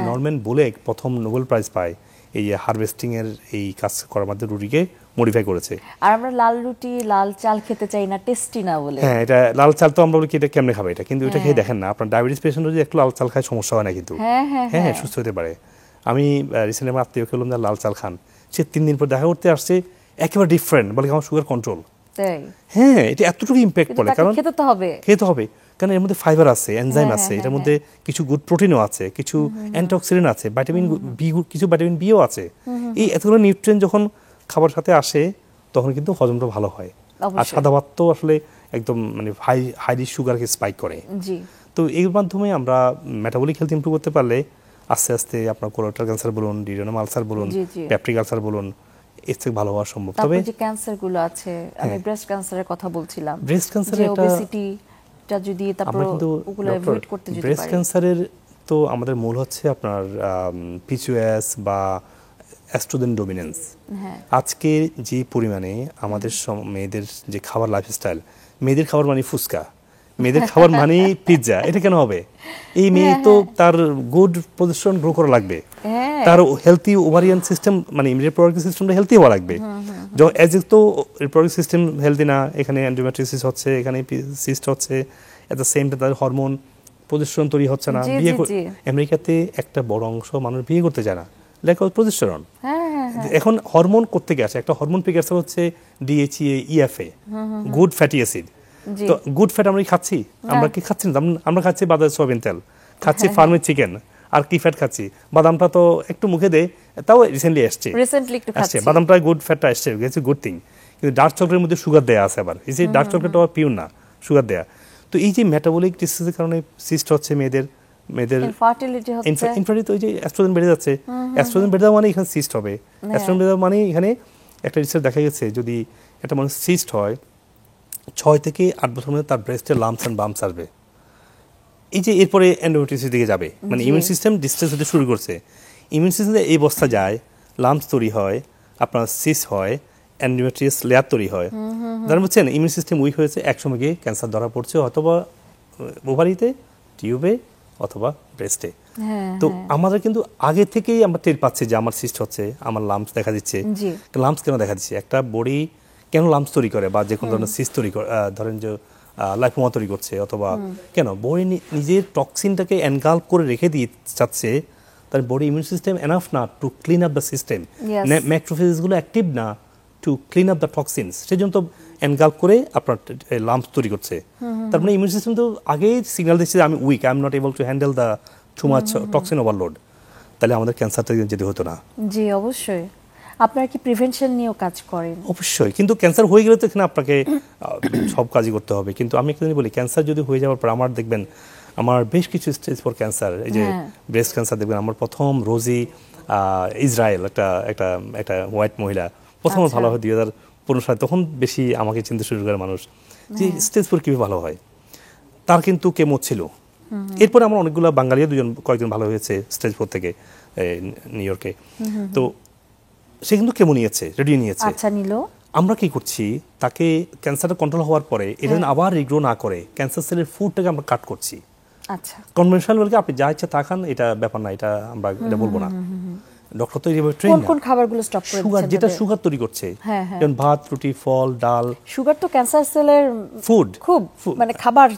নরম্যান বলে প্রথম নোবেল প্রাইজ পায় এই হারভেস্টিং এর এই কাজ করার মাধ্যমে রুটিকে মডিফাই করেছে। আর আমরা লাল রুটি, লাল চাল খেতে চাই না, টেস্টি না বলে। হ্যাঁ, এটা লাল চাল তো আমরা বলি কি এটা কেমনে খাবে এটা, কিন্তু এটা খেয়ে দেখেন না, আপনার ডায়াবেটিস পেশেন্ট যদি একটু লাল চাল খায় সমস্যা হয় না কিন্তু। হ্যাঁ, সুস্থ হতে পারে। আমি রিসেন্টলি আমার আত্মীয় খেলাম যে লাল চাল খান, সে 3 দিন পর দেখা করতে আসছে, একেবারে ডিফারেন্ট, বলে আমার সুগার কন্ট্রোল। হ্যাঁ, এটা এতটুকু ইম্প্যাক্ট পড়ে, কারণ খেতে হবে, কারণ এর মধ্যে ফাইবার আছে, এনজাইম আছে, এটার মধ্যে কিছু গুড প্রোটিনও আছে, কিছু অ্যান্টিঅক্সিডেন্ট আছে, ভিটামিন বি, কিছু ভিটামিন বিও আছে। এই এতগুলো নিউট্রিয়েন্ট যখন খাবার সাথে আসে তখন কিন্তু হজমটা ভালো হয়। আর সাদা ভাত তো আসলে একদম মানে হাইলি সুগারকে স্পাইক করে। তো এর মাধ্যমে আমরা মেটাবলিক হেলথ ইমপ্রুভ করতে পারলে আস্তে আস্তে আপনার কোলোরেক্টাল ক্যান্সার বলুন, ডিউডেনাম আলসার বলুন, পেপটিক আলসার বলুন, এর থেকে ভালো হওয়া সম্ভব। তবে যে ক্যান্সারগুলো আছে, আমি ব্রেস্ট ক্যান্সারের কথা বলছিলাম, ব্রেস্ট ক্যান্সার এটা ওবেসিটিটা যদি তারপর ওগুলো অ্যাভয়েড করতে যদি পারি। ব্রেস্ট ক্যান্সারের তো আমাদের মূল হচ্ছে আপনার পিসিওএস বা এস্ট্রোজেন ডমিনেন্স। আজকে যে পরিমাণে আমাদের মেয়েদের যে খাবার লাইফস্টাইল, মেয়েদের খাবার মানে ফুচকা, মেয়েদের খাবার মানে পিৎজা, এটা কেন হবে? এই মেয়ে তো তার গুড পজিশন গ্রো করা লাগবে, তার হেলথি ওভারিয়ান সিস্টেম মানে রিপ্রোডাক্টিভ সিস্টেমটা হেলথি হওয়া লাগবে। এজ তো রিপ্রোডাক্টিভ সিস্টেম হেলথি না, এখানে এন্ডোমেট্রিওসিস হচ্ছে, এখানে সিস্ট হচ্ছে, এট দ্য সেম টাইম তাদের হরমোন প্রজেস্টেরন তৈরি হচ্ছে না। আমেরিকাতে একটা বড় অংশ মানুষ বিয়ে করতে চায় না, ল্যাক অফ প্রজেস্টেরন। এখন হরমোন কোত্থেকে আসে? একটা হরমোন প্রিকারসার হচ্ছে DHA, EFA, good fatty acid. তো গুড ফ্যাট আমরা খাচ্ছি, আমরা কি খাচ্ছি না? আমরা খাচ্ছি বাদাম, সয়াবিন তেল খাচ্ছি, ফার্মের চিকেন, আর কি ফ্যাট খাচ্ছি? বাদামটা তো একটু মুখে দেয়, তাও রিসেন্টলি আসছে, বাদামটা গুড ফ্যাটটা আসছে, গুড থিং। কিন্তু ডার্ক চকলেটের মধ্যে সুগার দেয়া আছে, আবার এই যে ডার্ক চকলেট আবার পিওর না, সুগার দেয়া। তো এই যে মেটাবলিক ডিসিজের কারণে সিস্ট হচ্ছে মেয়েদের ইনফার্টিলিটি, ওই যে এস্ট্রোজেন বেড়ে যাচ্ছে, এস্ট্রোজেন বেড়ে যাওয়া মানে এখানে সিস্ট হবে, এস্ট্রোজেন বেড়ে যাওয়া মানে এখানে একটা রিসার্চ দেখা গেছে যদি একটা মানুষ সিস্ট হয় 6 থেকে 8 বছর মধ্যে তার ব্রেস্টে লাম্পস এন্ড বাম্পস আসবে। এই যে এরপরে এন্ডোমেট্রিওসিস দিকে যাবে, মানে ইমিউন সিস্টেম ডিস্ট্রেস হতে শুরু করছে, ইমিউন সিস্টেমে এই অবস্থা যায়, লাম্পস তৈরি হয়, আপনার সিস হয়, এন্ডোমেট্রিয়াস লেয়ার তৈরি হয়। যারা বুঝছেন ইমিউন সিস্টেম উইক হয়েছে, একসময় গিয়ে ক্যান্সার ধরা পড়ছে, অথবা ওভারিতে, টিউবে, অথবা ব্রেস্টে। তো আমাদের কিন্তু আগে থেকেই আমরা টের পাচ্ছি যে আমার সিস্ট হচ্ছে, আমার লাম্পস দেখা দিচ্ছে। লাম্পস কেন দেখা দিচ্ছে? একটা বডি কেন লাম্পস তৈরি করে বা যে কোনো ধরনের সিস্ট তৈরি করে, ধরেন যে লাইফোমা তৈরি করছে, অথবা কেন বডি নিজের টক্সিনটাকে এনগাল্প করে রেখে দিয়ে চাচ্ছে, তার বডি ইমিউন সিস্টেম এনাফ না to clean up the system, ম্যাক্রোফেজগুলো অ্যাক্টিভ না to clean up the toxins, সেই জন্য তো এনগাল্প করে আপনার লাম্পস তৈরি করছে। তার মানে ইমিউন সিস্টেম তো আগেই সিগন্যাল দিচ্ছে আমি weak, I am not able to handle the too much toxin overload. তাহলে আমাদের ক্যান্সারটা যেতে হতো না। জি অবশ্যই। আপনারা কি প্রিভেনশন নিয়েও কাজ করেন? অবশ্যই, কিন্তু ক্যান্সার হয়ে গেলে তো এখানে আপনাকে সব কাজই করতে হবে। কিন্তু আমি একটা জিনিস বলি, ক্যান্সার যদি হয়ে যাওয়ার পর আমার দেখবেন আমার বেশ কিছু স্টেজ ফর ক্যান্সার, এই যে ব্রেস্ট ক্যান্সার দেখবেন, আমার প্রথম রোজি ইসরায়েল, একটা হোয়াইট মহিলা, প্রথম ভালো হয় 2015 সালে, তখন বেশি আমাকে চিনতে শুরু করে মানুষ যে স্টেজ ফোর কীভাবে ভালো হয়। তার কিন্তু কেমো ছিল, এরপরে আমার অনেকগুলো বাঙালিও কয়েকজন ভালো হয়েছে স্টেজ 4 থেকে নিউ ইয়র্কে। তো সে কিন্তু কেমো নিয়েছে, রেডিও নিয়েছে। আচ্ছা, নিল। আমরা কি করছি, তাকে ক্যান্সারটা কন্ট্রোল হওয়ার পরে এটা আবার রিগ্রো না করে ক্যান্সার সেলের ফুডটাকে আমরা কাট করছি। আচ্ছা, কনভেনশনাল বলতে আপনি যা ইচ্ছা তা খান, এটা ব্যাপার না, এটা আমরা এটা বলবো না। ডক্টর তো এইভাবে ট্রেন না। কোন খাবারগুলো স্টপ করে দিচ্ছেন? সুগার, যেটা সুগার তৈরি করছে, যেমন ভাত, রুটি, ফল, ডাল। সুগার তো ক্যান্সার সেলের ফুড, খুব মানে খাবার,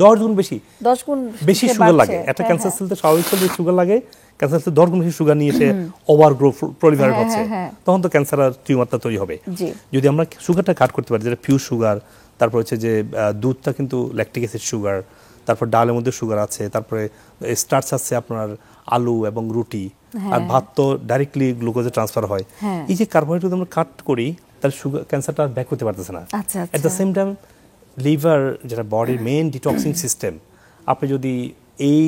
10 গুণ বেশি, 10 গুণ বেশি সুগার লাগে। একটা ক্যান্সার সেলতে স্বাভাবিক সেলে সুগার লাগে, ক্যান্সার সেল 10 গুণ বেশি সুগার নিয়ে এসে ওভার গ্রো প্রলিফারেট হচ্ছে, তখন তো ক্যান্সার আর টিউমারটা তৈরি হবে। যদি আমরা সুগারটা কাট করতে পারি, যেটা পিওর সুগার, তারপর হচ্ছে যে দুধটা কিন্তু ল্যাকটিক অ্যাসিড সুগার, তারপর ডালের মধ্যে সুগার আছে, তারপরে স্টার্চ আছে আপনার আলু এবং রুটি, আর ভাত তো ডাইরেক্টলি গ্লুকোজে ট্রান্সফার হয়। এই যে কার্বোহাইড্রেট আমরা কাট করি, তাহলে সুগার ক্যান্সারটা ব্যাক করতে পারতেছে না। At the same time liver, যেটা বডির মেইন ডিটক্সিং সিস্টেম, আপনি যদি এই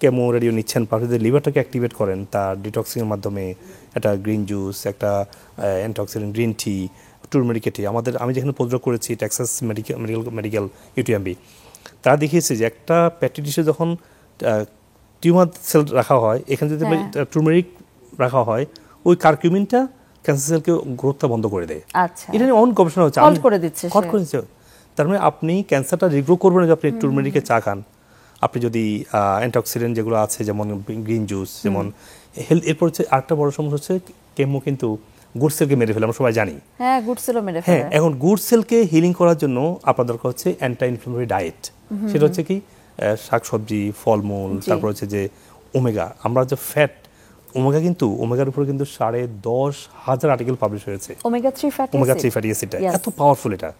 কেমো রেডিও নিচ্ছেন, আপনি যদি লিভারটাকে অ্যাক্টিভেট করেন তার ডিটক্সিংয়ের মাধ্যমে, একটা গ্রিন জুস, একটা অ্যান্টিঅক্সিডেন্ট গ্রিন টি, টুরমেরিক টি, আমি যেখানে পোস্টডক করেছি টেক্সাস মেডিকেল ইউটিএমবি, তারা দেখিয়েছে যে একটা প্যাটি ডিশে যখন টিউমার সেল রাখা হয়, এখানে যদি টুরমেরিক রাখা হয়, ওই কারকিউমিনটা ক্যান্সার সেলকে গ্রোথটা বন্ধ করে দেয়। এটা নিয়ে অনেক গবেষণা হচ্ছে, হট করে দিচ্ছে। তার মানে আপনি ক্যান্সারটা রিগ্রো করবেন না, আপনি টুরমেরিকে চা খান, আপনি যদি অ্যান্টিঅক্সিডেন্ট যেগুলো আছে যেমন গ্রিন জুস, যেমন হেলথ। এরপর হচ্ছে আরেকটা বড় সমস্যা হচ্ছে কেমো কিন্তু গুড সেলকে মেরে ফেলে, আমরা সবাই জানি। গুড সেলও মেরে ফেলে। এখন গুড সেলকে হিলিং করার জন্য আপনার দরকার হচ্ছে অ্যান্টি ইনফ্লামেটরি ডায়েট। সেটা হচ্ছে কি শাকসবজি, ফলমূল, তারপর হচ্ছে যে ওমেগা, আমরা যে ফ্যাট, ওমেগা কিন্তু ওমেগার উপরে কিন্তু 10,500 আর্টিকেল পাবলিশ হয়েছে। ওমেগা 3 ফ্যাটি অ্যাসিড এত পাওয়ারফুল এটা।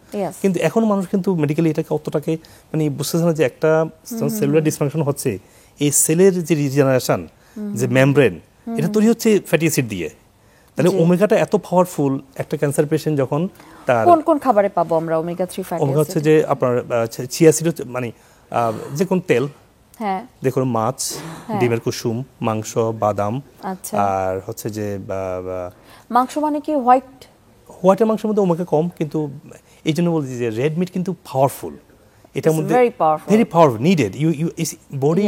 কিন্তু এখন মানুষ কিন্তু মেডিকেলি এটাকে অতটাকে মানে বুঝতেছে না যে একটা সেলুলার ডিসফাংশন হচ্ছে, এই সেলের যে রিজেনারেশন, যে মেমব্রেন, এটা তৈরি হচ্ছে ফ্যাটি অ্যাসিড দিয়ে। তাহলে ওমেগাটা এত পাওয়ারফুল, একটা ক্যান্সার পেশেন্ট যখন তার কোন খাবারে পাবো আমরা ওমেগা 3 ফ্যাটি অ্যাসিড? ওমেগা হচ্ছে যে আপনার চিয়া সিড, মানে যে কোন তেল, দেখুন মাছ, ডিমের কুসুম, মাংস, বাদাম, আর হচ্ছে যে মাংস মানে কি হোয়াইটের মাংসের মধ্যে ওমেগা কম, কিন্তু এই জন্য বলছি যে রেড মিট কিন্তু পাওয়ারফুল, এটার মধ্যে ভেরি পাওয়ারফুল, নিডেড বডি।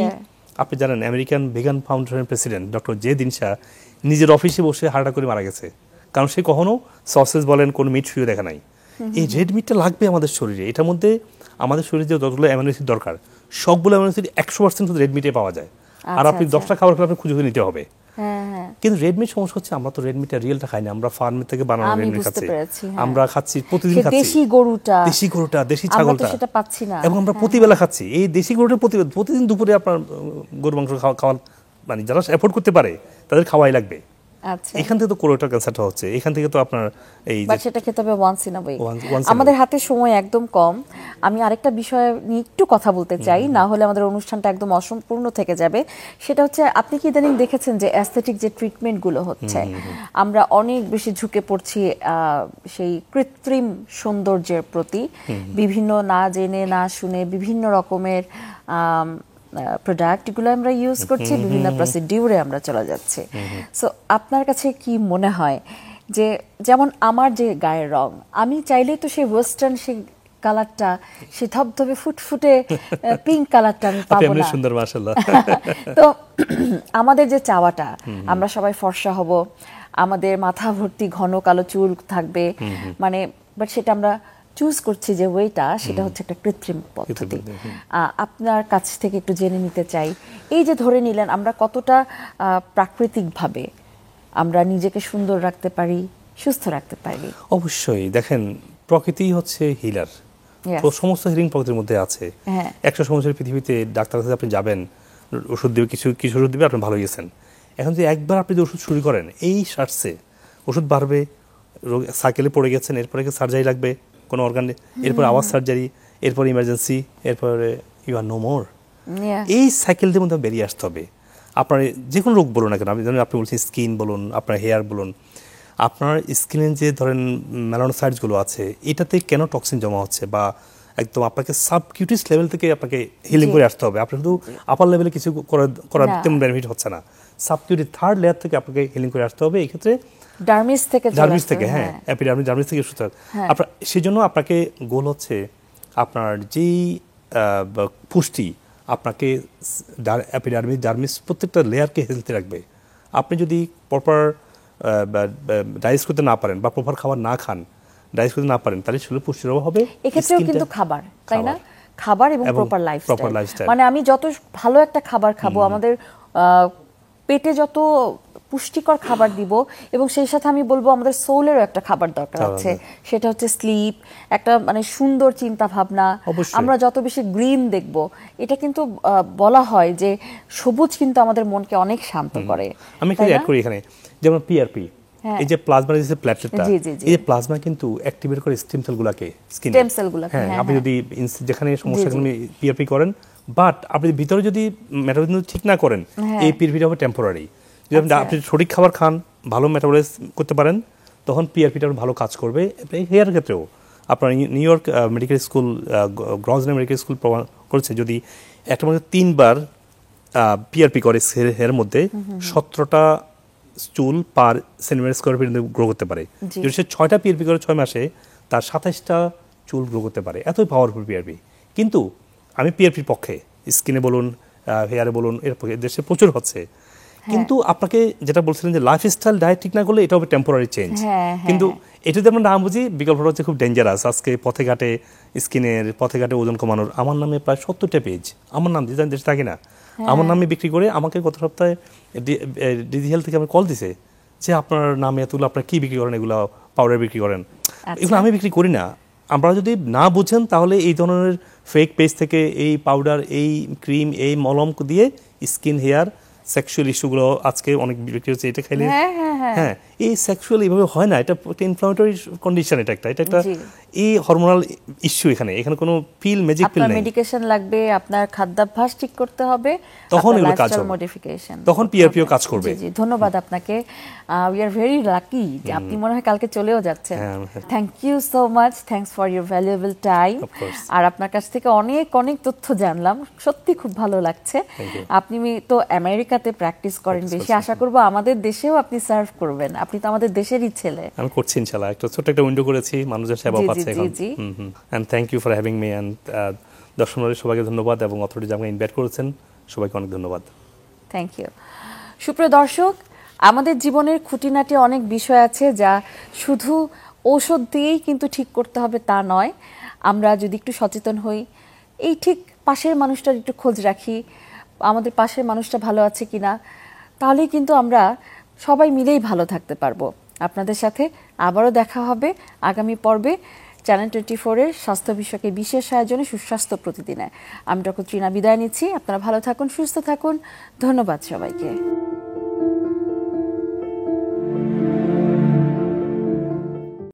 আপনি জানেন আমেরিকান ভেগান ফাউন্ডেশনের প্রেসিডেন্ট ডক্টর জে দিনশা নিজের অফিসে বসে হার্ট করে মারা গেছে, কারণ সে কখনো সসেজ বলেন কোনো মিট শুয়ে দেখা নাই। এই রেড মিটটা লাগবে আমাদের শরীরে, এটার মধ্যে আমাদের শরীরে যে যতগুলো অ্যামিনো অ্যাসিড দরকার, সবগুলো অ্যামিনো অ্যাসিড 100% রেড মিটে পাওয়া যায়। আর আপনি 10টা খাবার খেলে আপনি খুঁজে নিতে হবে। কিন্তু রেড মিট সমস্যা হচ্ছে আমরা তো রেড মিটটা রিয়েলটা খাই না, আমরা ফার্ম থেকে বানানো রেড মিট খাচ্ছি, আমরা খাচ্ছি প্রতিদিন, খাচ্ছি দেশি গরুটা, দেশি ছাগলটা, সেটা পাচ্ছি না, এবং আমরা প্রতিবেলা খাচ্ছি এই দেশি গরুটা। প্রতিদিন দুপুরে আপনার গরু মাংস খাওয়া, মানে যারা এফোর্ড করতে পারে তাদের খাওয়াই লাগবে। এখান থেকে তো কোলোরেক্টাল ক্যান্সারটা হচ্ছে, এখান থেকে তো আপনার এই সেটা খেতে হবে ওয়ান্স ইন আ ওয়ে। আমাদের হাতে সময় একদম কম, আমি আরেকটা বিষয় নিয়ে একটু কথা বলতে চাই, না হলে আমাদের অনুষ্ঠানটা একদম অসম্পূর্ণ থেকে যাবে। সেটা হচ্ছে, আপনি কি ইদানিং দেখেছেন যে অ্যাস্থেটিক যে ট্রিটমেন্টগুলো হচ্ছে, আমরা অনেক বেশি ঝুঁকে পড়ছি সেই কৃত্রিম সৌন্দর্যের প্রতি, বিভিন্ন না জেনে না শুনে বিভিন্ন রকমের প্রোডাক্ট এগুলো আমরা ইউজ করছি, বিভিন্ন প্রসিডিউরে আমরা চলে যাচ্ছি। সো আপনার কাছে কি মনে হয় যে, যেমন আমার যে গায়ের রং, আমি চাইলেই তো সেই ওয়েস্টার্ন সেই কালারটা, সে ধবধবে ফুটফুটে পিঙ্ক কালারটা আমি পাবো না। সুন্দর, মাশাআল্লাহ। তো আমাদের যে চাওয়াটা, আমরা সবাই ফর্সা হব, আমাদের মাথা ভর্তি ঘন কালো চুল থাকবে, মানে বাট সেটা আমরা চুজ করছি যে ওয়েটা, সেটা হচ্ছে একটা কৃত্রিম পদ্ধতি। আপনার কাছ থেকে একটু জেনে নিতে চাই, এই যে ধরে নিলেন আমরা কতটা প্রাকৃতিকভাবে আমরা নিজেকে সুন্দর রাখতে পারি, সুস্থ রাখতে পারি। অবশ্যই দেখেন, প্রকৃতি হচ্ছে হিলার, তো সমস্ত হিলিং প্রকৃতির মধ্যে আছে। একটা সমস্যার পৃথিবীতে ডাক্তার কাছে আপনি যাবেন, ওষুধ দেবে, কিছু ওষুধ দেবে, আপনি ভালো গেছেন। এখন যদি একবার আপনি ওষুধ শুরু করেন, এই সারছে ওষুধ বাড়বে, সাইকেলে পড়ে গেছেন, এরপরে সার্জারি লাগবে কোনো অর্গানে, এরপর আবার সার্জারি, এরপর ইমার্জেন্সি, এরপরে ইউ আর নো মোর। এই সাইকেলটির মধ্যে বেরিয়ে আসতে হবে। আপনার যে কোনো রোগ বলুন না কেন, আপনি বলছেন স্কিন বলুন, আপনার হেয়ার বলুন, আপনার স্কিনের যে ধরেন মেলানোসাইটসগুলো আছে, এটাতে কেন টক্সিন জমা হচ্ছে, বা একদম আপনাকে সাবকিউটিস লেভেল থেকে আপনাকে হিলিং করে আসতে হবে। আপনি শুধু আপার লেভেলে কিছু করার তেমন বেনিফিট হচ্ছে না, সাবকিউটিস থার্ড লেয়ার থেকে আপনাকে হিলিং করে আসতে হবে। এই ক্ষেত্রে ডার্মিস থেকে, হ্যাঁ, এপিডার্মিস থেকে সুস্থ। আপনার সেই জন্য আপনাকে গোল হচ্ছে আপনার যেই পুষ্টি, আপনাকে এপিডার্মিস, ডার্মিস প্রত্যেকটা লেয়ারকে হেলথে রাখবে। আপনি যদি প্রপার ডাইজেস্ট করতে না পারেন বা প্রপার খাবার না খান, ডাইজেস্ট করতে না পারেন, তাহলে শরীরে পুষ্টির অভাব হবে। এক্ষেত্রেও কিন্তু খাবার, তাই না, খাবার এবং প্রপার লাইফস্টাইল, মানে আমি যত ভালো একটা খাবার খাবো, আমাদের পেটে যত পুষ্টিকর খাবার দিব এবং সেই সাথে আমি বলবো আমাদের সোলেরও একটা খাবার দরকার আছে, সেটা হচ্ছে স্লিপ, একটা মানে সুন্দর চিন্তা ভাবনা। আমরা যত বেশি গ্রিন দেখব, এটা কিন্তু বলা হয় যে সবুজ কিন্তু আমাদের মনকে অনেক শান্ত করে। আমি কি অ্যাড করি এখানে, যেমন পিআরপি, এই যে প্লাজমা যে প্ল্যাটলেটটা, এই যে প্লাজমা কিন্তু অ্যাক্টিভেট করে স্টেম সেলগুলোকে, স্টেম সেলগুলোকে। হ্যাঁ, আপনি যদি যেখানে সমস্যা পিআরপি করেন, বাট আপনি ভিতরে যদি মেটাবলিজম ঠিক না করেন, এই পিআরপিটা হবে টেম্পোরারি। যদি আপনি সঠিক খাবার খান, ভালো মেটাবলিজম করতে পারেন, তখন পিআরপিটা ভালো কাজ করবে। হেয়ার ক্ষেত্রেও আপনার নিউ ইয়র্ক মেডিকেল স্কুল, গ্রসনে মেডিকেল স্কুল প্রমাণ করেছে, যদি একটা মধ্যে 3 বার পিআরপি করে হেয়ার মধ্যে 17টা চুল পার সেন্টিমিটার স্কয়ার ফিট গ্রো করতে পারে। যদি সে 6টা পিআরপি করে 6 মাসে, তার 27টা চুল গ্রো করতে পারে। এতই পাওয়ারফুল পিআরপি। কিন্তু আমি পিআরপির পক্ষে, স্কিনে বলুন, হেয়ারে বলুন, এর দেশে প্রচুর হচ্ছে। কিন্তু আপনাকে যেটা বলছিলেন যে লাইফস্টাইল ডায়েট ঠিক না করলে এটা হবে টেম্পোরারি চেঞ্জ। কিন্তু এটা যদি আমরা না বুঝি, বিকল্পটা হচ্ছে খুব ডেঞ্জারাস। আজকে পথে ঘাটে স্কিনের, পথে ঘাটে ওজন কমানোর, আমার নামে প্রায় 70টা পেজ, আমার নাম ডিজাইন দেশে থাকি না, আমার নামে বিক্রি করে আমাকে গত সপ্তাহে ডিজি হেলথ থেকে আমি কল দিছে যে আপনার নামে এতগুলো, আপনার কি বিক্রি করেন, এগুলো পাউডার বিক্রি করেন, এগুলো আমি বিক্রি করি না। আমরা যদি না বুঝেন তাহলে এই ধরনের ফেক পেজ থেকে এই পাউডার, এই ক্রিম, এই মলম দিয়ে স্কিন, হেয়ার, সেক্সুয়াল ইস্যুগুলো আজকে অনেক বিক্রি হচ্ছে। এটা খাইলে হ্যাঁ, এই সেক্সুয়াল এইভাবে হয় না, এটা একটা ইনফ্লামেটরি কন্ডিশন, এটা একটা এই হরমোনাল ইস্যু। এখানে কোনো পিল, ম্যাজিক পিল নেই। আপনার মেডিকেশন লাগবে, আপনার খাদ্যাভ্যাস ঠিক করতে হবে, তখন এগুলো কাজ হবে, মডিফিকেশন, তখন পিআরপিও কাজ করবে। জি, ধন্যবাদ আপনাকে। উই আর ভেরি লাকি যে আপনি মনে হয় কালকে চলেও যাচ্ছেন। Thank you so much, thanks for your valuable time. আর আপনার কাছ থেকে অনেক অনেক তথ্য জানলাম, সত্যি খুব ভালো লাগছে। আপনি তো আমেরিকাতে প্র্যাকটিস করেন বেশি, আশা করব আমাদের দেশেও আপনি সার্ভ করবেন। আপনি তো আমাদের দেশেরই ছেলে। আমি করছি ইনশাআল্লাহ, একটা ছোট একটা উইন্ডো করেছি, মানুষের সেবা পাচ্ছে এখন। And thank you for having me. And দর্শকদের সবাইকে ধন্যবাদ, এবং অথরিটি আমাকে ইনভাইট করেছেন, সবাইকে অনেক ধন্যবাদ। Thank you. সুপ্রিয় দর্শক, আমাদের জীবনের খুঁটিনাটি অনেক বিষয় আছে যা শুধু ঔষধ দিয়েই কিন্তু ঠিক করতে হবে তা নয়। আমরা যদি একটু সচেতন হই, এই ঠিক পাশের মানুষটার একটু খোঁজ রাখি, আমাদের পাশের মানুষটা ভালো আছে কিনা, তাহলেই কিন্তু আমরা সবাই মিলেই ভালো থাকতে পারবো। আপনাদের সাথে আবারও দেখা হবে আগামী পর্বে চ্যানেল 24-এর স্বাস্থ্য বিষয়কে বিশেষ আয়োজনে সুস্বাস্থ্য প্রতিদিনে। আমি ডক্টর তৃণা বিদায় নিচ্ছি। আপনারা ভালো থাকুন, সুস্থ থাকুন। ধন্যবাদ সবাইকে।